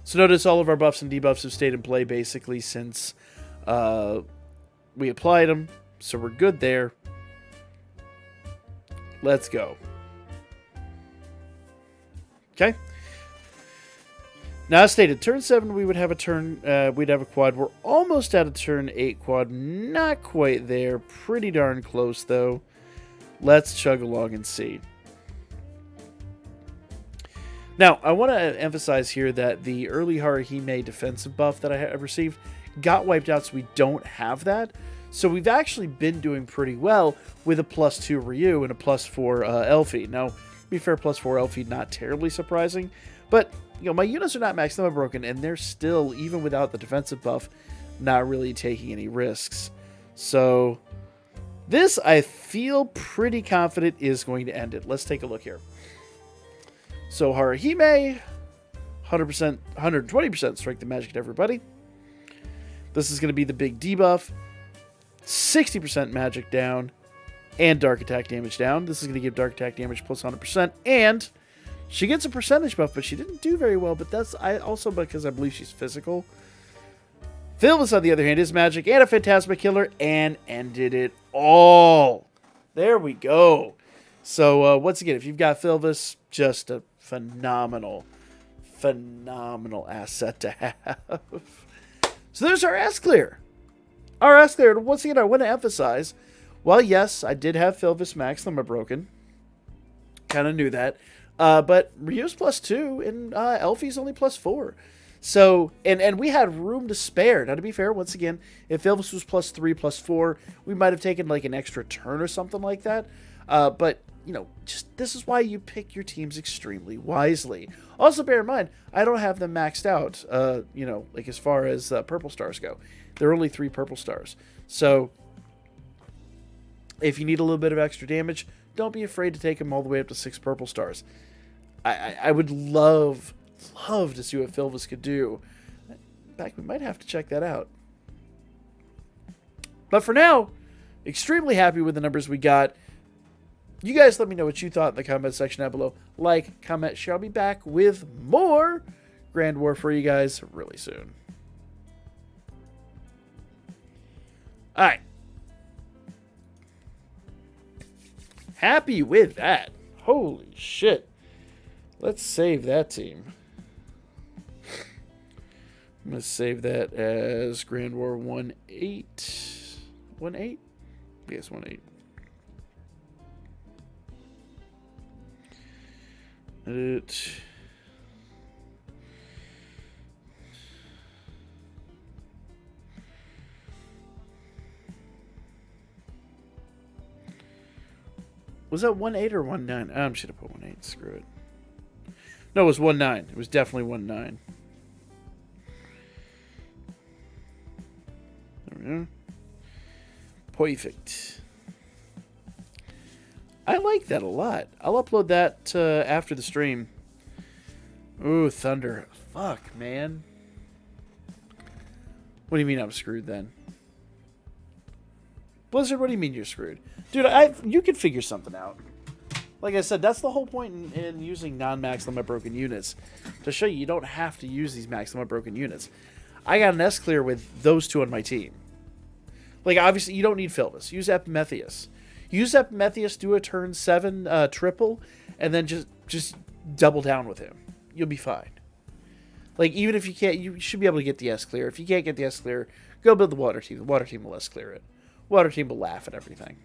So notice all of our buffs and debuffs have stayed in play basically since we applied them. So we're good there. Let's go. Okay. Now, as stated, turn 7 we would have we'd have a quad. We're almost at a turn 8 quad. Not quite there. Pretty darn close, though. Let's chug along and see. Now, I want to emphasize here that the early Haruhime defensive buff that I have received got wiped out, so we don't have that. So we've actually been doing pretty well with a +2 Ryu and a +4 Elfie. Now, to be fair, +4 Elfie, not terribly surprising. But, my units are not maximum broken, and they're still, even without the defensive buff, not really taking any risks. So, this, I feel pretty confident, is going to end it. Let's take a look here. So, Haruhime, 100%, 120% strength and magic to everybody. This is going to be the big debuff. 60% magic down and dark attack damage down. This is going to give dark attack damage plus 100%. And she gets a percentage buff, but she didn't do very well. But that's also because I believe she's physical. Philvis, on the other hand, is magic and a Phantasma Killer and ended it all. There we go. So, once again, if you've got Philvis, just a phenomenal asset to have. So there's our S-Clear. Our S-Clear, once again, I want to emphasize, well, yes, I did have Philvis Max Limit broken. Kind of knew that. But Ryu's +2 and Elfie's only +4. So, and we had room to spare. Now, to be fair, once again, if Philvis was +3, +4, we might have taken like an extra turn or something like that. But, just this is why you pick your teams extremely wisely. Also, bear in mind, I don't have them maxed out, like as far as purple stars go. There are only 3 purple stars. So, if you need a little bit of extra damage, don't be afraid to take them all the way up to 6 purple stars. I would love to see what Philvis could do. In fact, we might have to check that out. But for now, extremely happy with the numbers we got. You guys let me know what you thought in the comment section down below. Like, comment, share. I'll be back with more Grand War for you guys really soon. Alright. Happy with that. Holy shit. Let's save that team. I'm going to save that as Grand War 1-8. 1-8? Yes, 1-8. Edit. Was that 1-8 or 1-9? I should have put 1-8. Screw it. No, it was 1-9. It was definitely 1-9. There we go. Perfect. I like that a lot. I'll upload that after the stream. Ooh, Thunder. Fuck, man. What do you mean I'm screwed then? Blizzard, what do you mean you're screwed? Dude, you can figure something out. Like I said, that's the whole point in using non-max limit broken units. To show you don't have to use these max limit broken units. I got an S-Clear with those 2 on my team. Like, obviously, you don't need Philvis. Use Epimetheus. Use Epimetheus, do a turn 7 triple, and then just double down with him. You'll be fine. Like, even if you can't, you should be able to get the S-Clear. If you can't get the S-Clear, go build the Water Team. The Water Team will S-Clear it. Water Team will laugh at everything.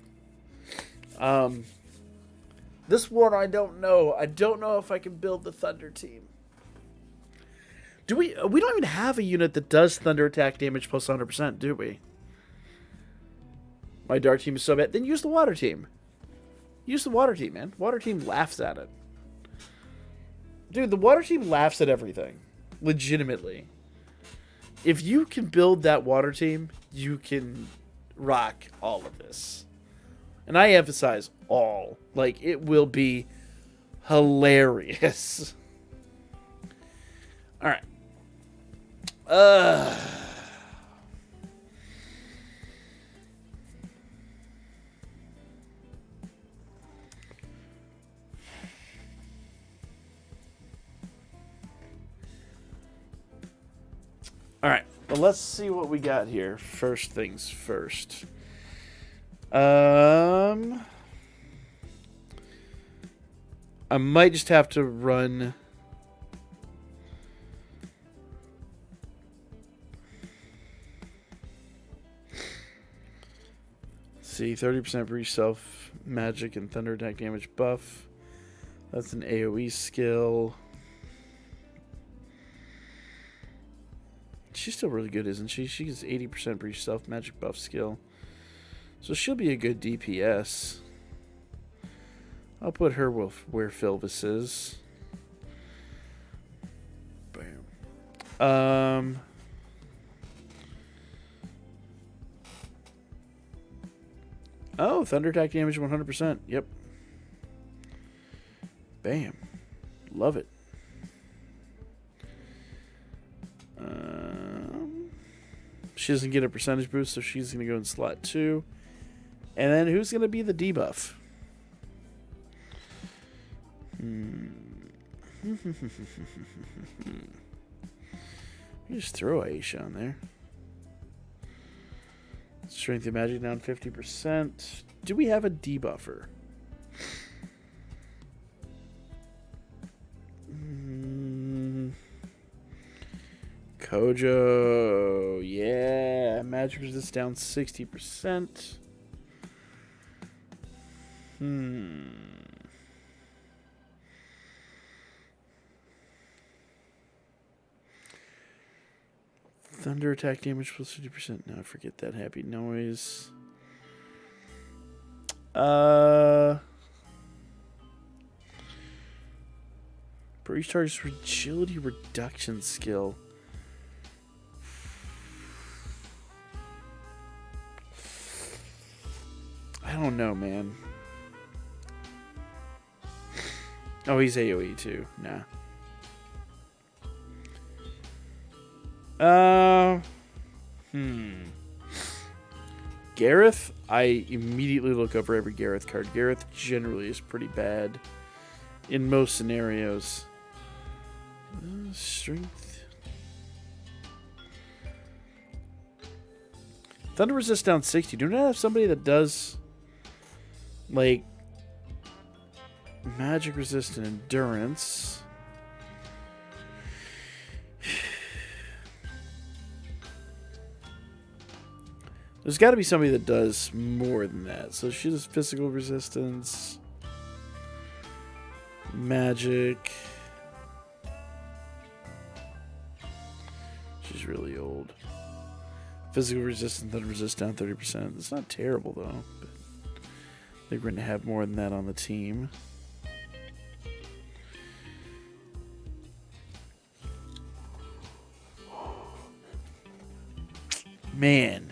This one, I don't know. I don't know if I can build the Thunder Team. We don't even have a unit that does Thunder attack damage plus 100%, do we? My Dark Team is so bad. Then use the Water Team. Use the Water Team, man. Water Team laughs at it. Dude, the Water Team laughs at everything. Legitimately. If you can build that Water Team, you can rock all of this. And I emphasize all. Like, it will be hilarious. Alright. Alright. Well, let's see what we got here. First things first. I might just have to run... See, 30% for each self magic and thunder attack damage buff. That's an AoE skill. she's still really good, isn't she? She's 80% breach self magic buff skill. So she'll be a good DPS. I'll put her where Philvis is. Bam. Oh, thunder attack damage 100%. Yep. Bam. Love it. She doesn't get a percentage boost, so she's going to go in slot 2. And then who's going to be the debuff? You just throw Aisha on there. Strength of magic down 50%. Do we have a debuffer? Kojo. Yeah. Magic resist down 60%. Thunder attack damage plus 50%. No, forget that happy noise. Breach target's agility reduction skill. I don't know, man. Oh, he's AoE too. Nah. Gareth, I immediately look over every Gareth card. Gareth generally is pretty bad in most scenarios. Strength. Thunder resist down 60. Do not have somebody that does like magic resist and endurance. There's got to be somebody that does more than that. So she does physical resistance, magic. She's really old. Physical resistance, thunder resist down 30%. It's not terrible though. But I think we're going to have more than that on the team. Man.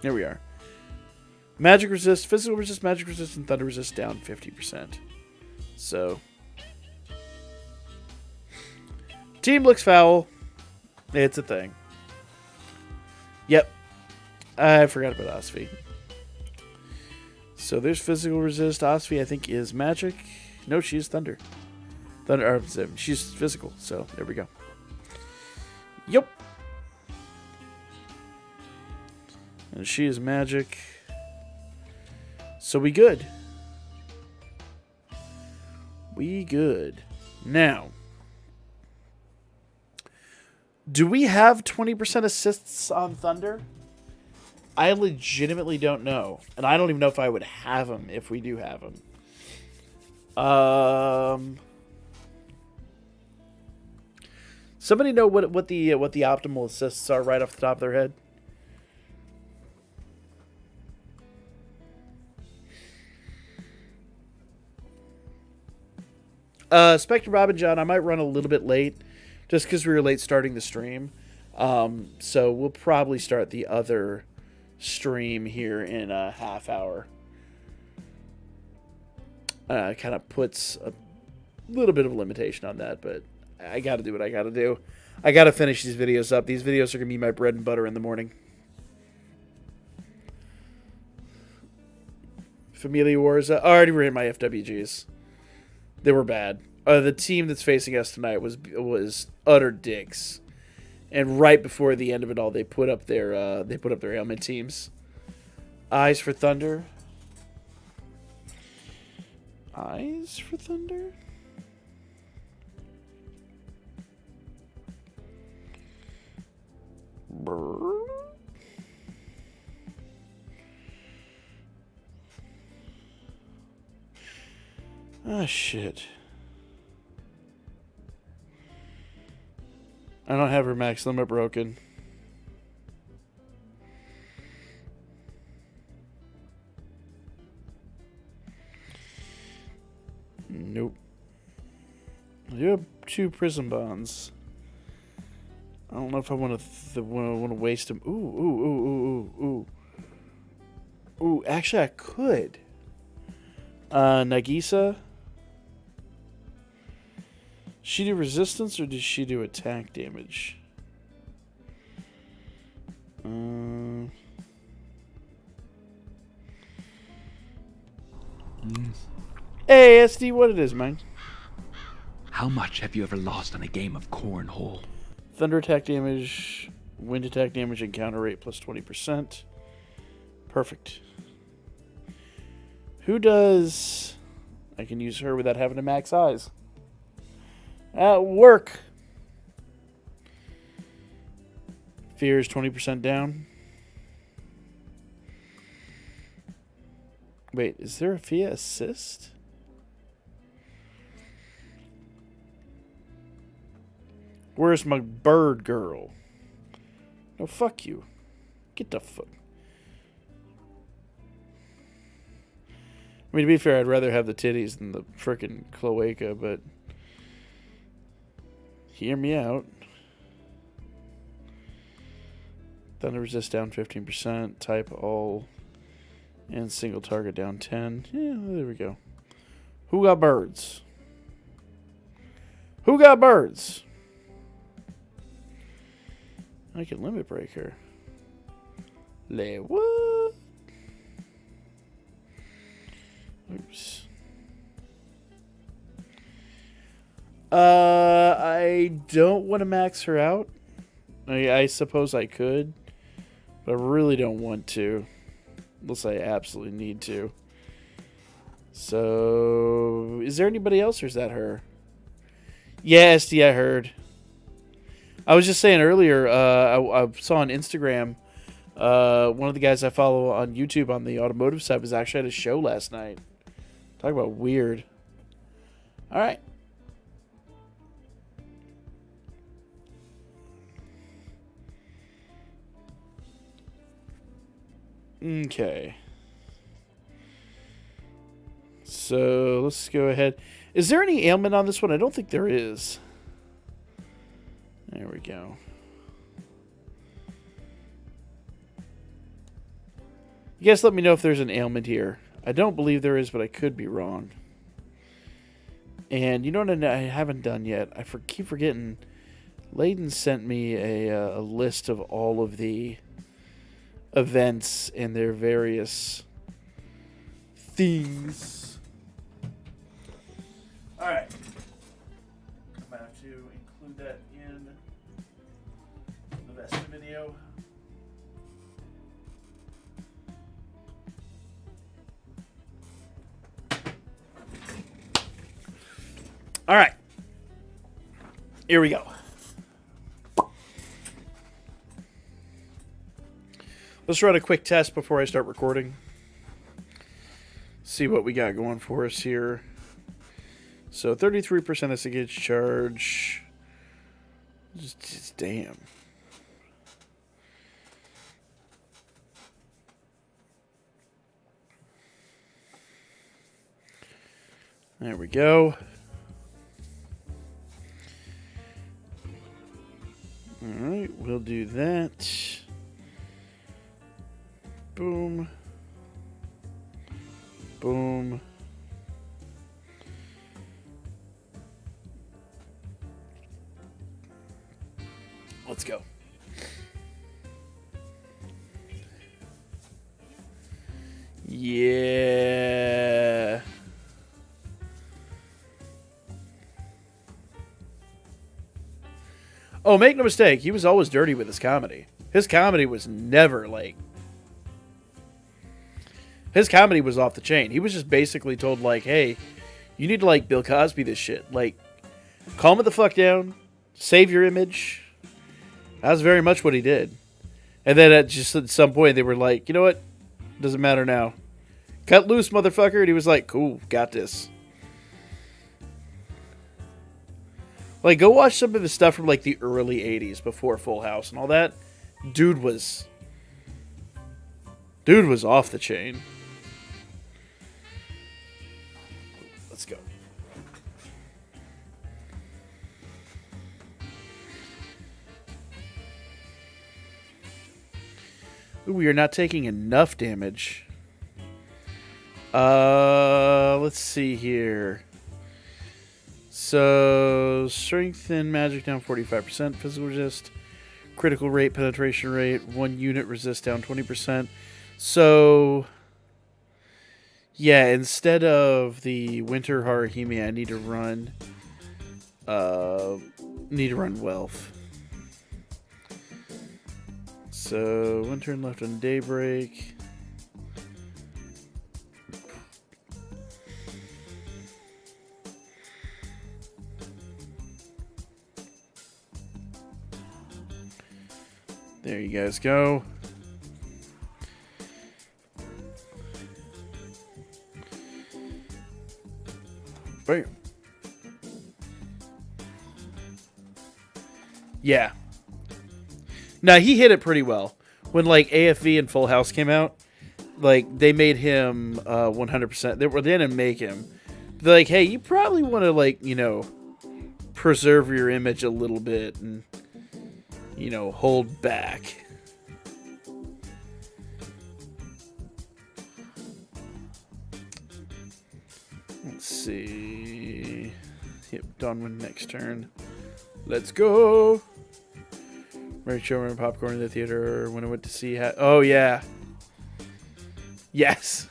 Here we are. Magic resist, physical resist, magic resist, and thunder resist down 50%. So. Team looks foul. It's a thing. Yep. I forgot about Osvi. So there's physical resist. Osvi, I think, is magic. No, she is thunder. She's physical. So there we go. Yep. And she is magic. So we good. We good. Now, do we have 20% assists on Thunder? I legitimately don't know. And I don't even know if I would have them if we do have them. Somebody know what the optimal assists are right off the top of their head? Spectre Bob and John, I might run a little bit late just because we were late starting the stream. So we'll probably start the other stream here in a half hour. Kind of puts a little bit of a limitation on that, but I got to do what I got to do. I got to finish these videos up. These videos are going to be my bread and butter in the morning. Familia Wars. I already ran my FWGs. They were bad. The team that's facing us tonight was utter dicks, and right before the end of it all, they put up their ailment teams. Eyes for Thunder. Eyes for Thunder. Brrr. Ah, shit. I don't have her max limit broken. Nope. You have 2 prison bonds. I don't know if I want to waste them. Ooh. Actually, I could. Nagisa. She do resistance or did she do attack damage? Hey, SD, what it is, man? How much have you ever lost on a game of cornhole? Thunder attack damage, wind attack damage, and counter rate plus 20%. Perfect. Who does... I can use her without having to max eyes. Work. Fear is 20% down. Wait, is there a Fia assist? Where's my bird girl? No, fuck you. Get the fuck. I mean, to be fair, I'd rather have the titties than the frickin' cloaca, but... Hear me out. Thunder resist down 15%. Type all. And single target down 10. Yeah, there we go. Who got birds? Who got birds? I can limit break her. Lay what? Oops. I don't want to max her out. I suppose I could, but I really don't want to. Unless I absolutely need to. So, is there anybody else or is that her? Yeah, SD, I heard. I was just saying earlier, I saw on Instagram, one of the guys I follow on YouTube on the automotive side was actually at a show last night. Talk about weird. All right. Okay. So let's go ahead. Is there any ailment on this one? I don't think there is. There we go. You guys let me know if there's an ailment here. I don't believe there is, but I could be wrong. And you know what I haven't done yet? I keep forgetting. Layden sent me a list of all of the events and their various things. Alright. I'm going to have to include that in the best video. Alright. Here we go. Let's run a quick test before I start recording. See what we got going for us here. So 33% SGH charge. Just damn. There we go. Alright, we'll do that. Boom. Boom. Let's go. Yeah. Oh, make no mistake, he was always dirty with his comedy. His comedy was never like... His comedy was off the chain. He was just basically told, like, hey, you need to, like, Bill Cosby this shit. Like, calm it the fuck down. Save your image. That's very much what he did. And then at some point, they were like, you know what? Doesn't matter now. Cut loose, motherfucker. And he was like, cool, got this. Like, go watch some of the stuff from, like, the early 80s before Full House and all that. Dude was off the chain. Let's go. Ooh, we are not taking enough damage. Let's see here. So, strength and magic down 45%, physical resist, critical rate, penetration rate, 1 unit resist down 20%. So, yeah, instead of the Winter Haruhime, I need to run Wealth. So, 1 turn left on Daybreak. There you guys go. Bam. Yeah. Now, he hit it pretty well. When, like, AFV and Full House came out, like, they made him 100%. They didn't make him. They're like, hey, you probably want to, like, you know, preserve your image a little bit and, you know, hold back. Let's see. Yep, Dawnwind next turn. Let's go. Mary Showroom popcorn in the theater when I went to see. Oh yeah. Yes.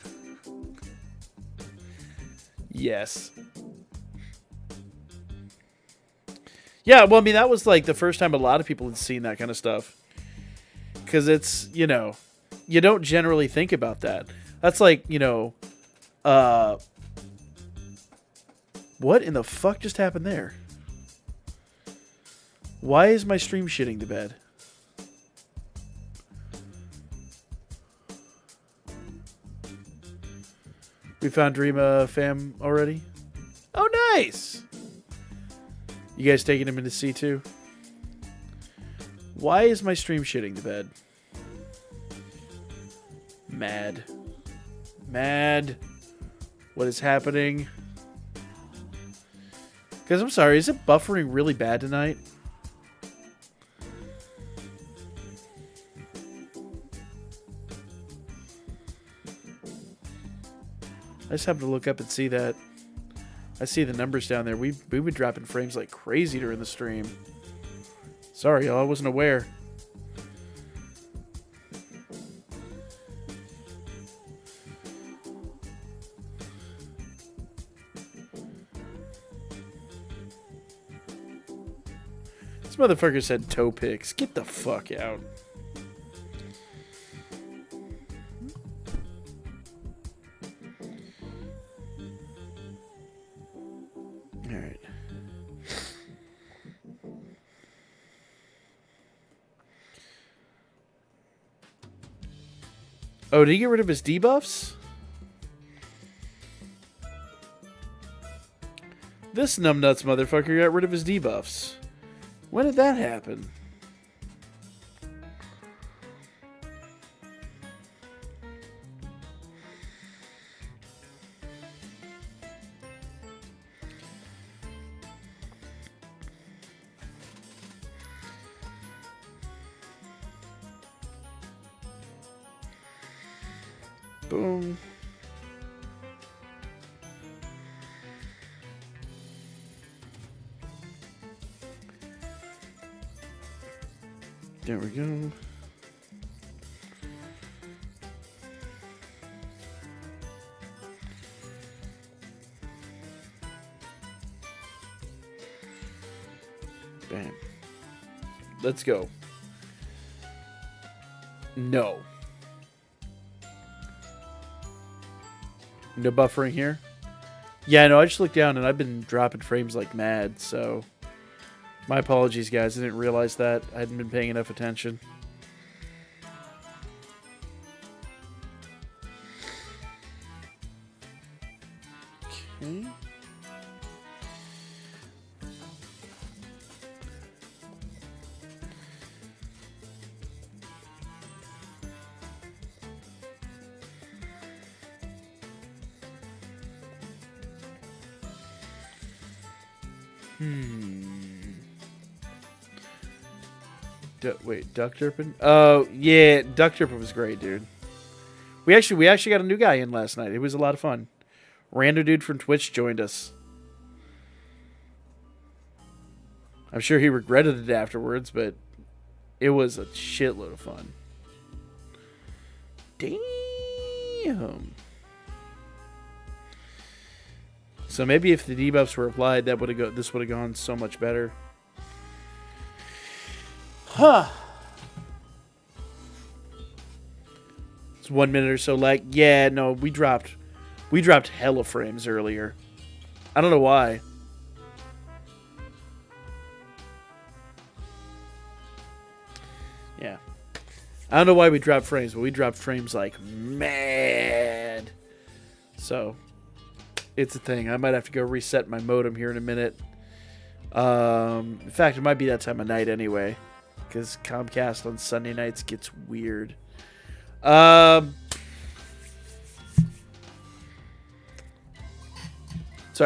Yes. Yeah, well, I mean, that was like the first time a lot of people had seen that kind of stuff. Because it's, you know, you don't generally think about that. That's like, you know, what in the fuck just happened there? Why is my stream shitting the bed? We found Dream fam already? Oh, nice! You guys taking him into C2? Why is my stream shitting the bed? Mad. Mad. What is happening? Because I'm sorry, is it buffering really bad tonight? I just happened to look up and see that. I see the numbers down there. We've been dropping frames like crazy during the stream. Sorry, y'all. I wasn't aware. This motherfucker said toe picks. Get the fuck out. Alright. Oh, did he get rid of his debuffs? This numbnuts motherfucker got rid of his debuffs. When did that happen? Boom. There we go. Bam. Let's go. No. No buffering here? Yeah, no, I just looked down and I've been dropping frames like mad, so my apologies, guys. I didn't realize that. I hadn't been paying enough attention. Okay. Wait, Duck Derpin? Oh, yeah, Duck Derpin was great, dude. We actually got a new guy in last night. It was a lot of fun. Rando dude from Twitch joined us. I'm sure he regretted it afterwards, but it was a shitload of fun. Damn. So maybe if the debuffs were applied, this would have gone so much better. Huh. It's 1 minute or so lag. Yeah, no, we dropped hella frames earlier. I don't know why. Yeah. I don't know why we dropped frames, but we dropped frames like mad. So, it's a thing. I might have to go reset my modem here in a minute. In fact, it might be that time of night anyway, because Comcast on Sunday nights gets weird. Sorry,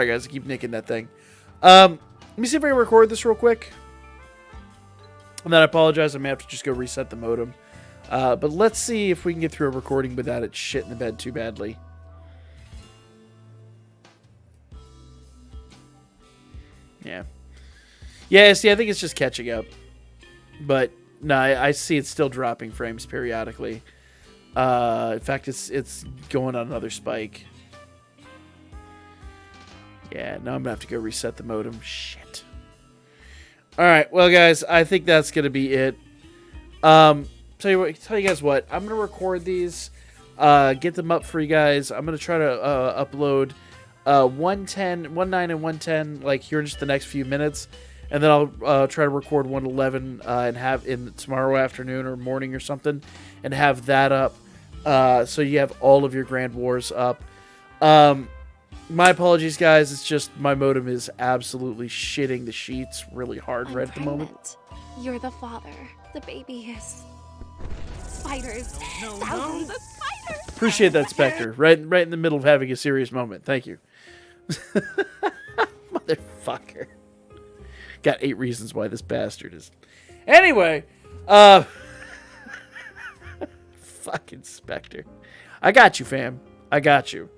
guys, I keep nicking that thing. Let me see if I can record this real quick. And then I apologize, I may have to just go reset the modem. But let's see if we can get through a recording without it shit in the bed too badly. Yeah. Yeah, see, I think it's just catching up. But, no, I see it's still dropping frames periodically. In fact, it's going on another spike. Yeah, now I'm going to have to go reset the modem. Shit. Alright, well, guys, I think that's going to be it. Tell you guys what, I'm going to record these, get them up for you guys. I'm going to try to upload 110, 19, and 110 like here in just the next few minutes. And then I'll try to record 111 and have in tomorrow afternoon or morning or something and have that up. So you have all of your Grand Wars up. My apologies, guys. It's just my modem is absolutely shitting the sheets really hard right at the moment. You're the father. The baby is spiders. Thousands of spiders. Appreciate that, Spectre. Right in the middle of having a serious moment. Thank you. Motherfucker. Got 8 reasons why this bastard is. Anyway, fucking Spectre. I got you, fam. I got you.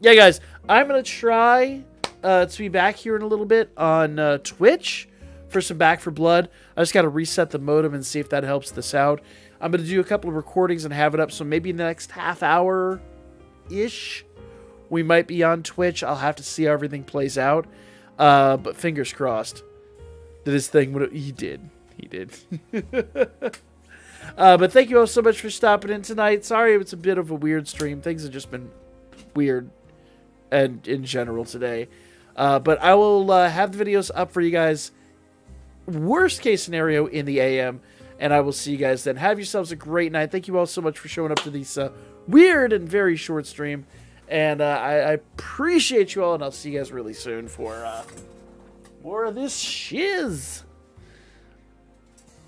Yeah, guys, I'm going to try to be back here in a little bit on Twitch for some Back for Blood. I just got to reset the modem and see if that helps this out. I'm going to do a couple of recordings and have it up, so maybe in the next half hour-ish, we might be on Twitch. I'll have to see how everything plays out. But fingers crossed that this thing he did. But thank you all so much for stopping in tonight. Sorry it's a bit of a weird stream. Things have just been weird and in general today. But I will have the videos up for you guys. Worst case scenario in the AM. And I will see you guys then. Have yourselves a great night. Thank you all so much for showing up to these weird and very short stream. And I appreciate you all. And I'll see you guys really soon for more of this shiz.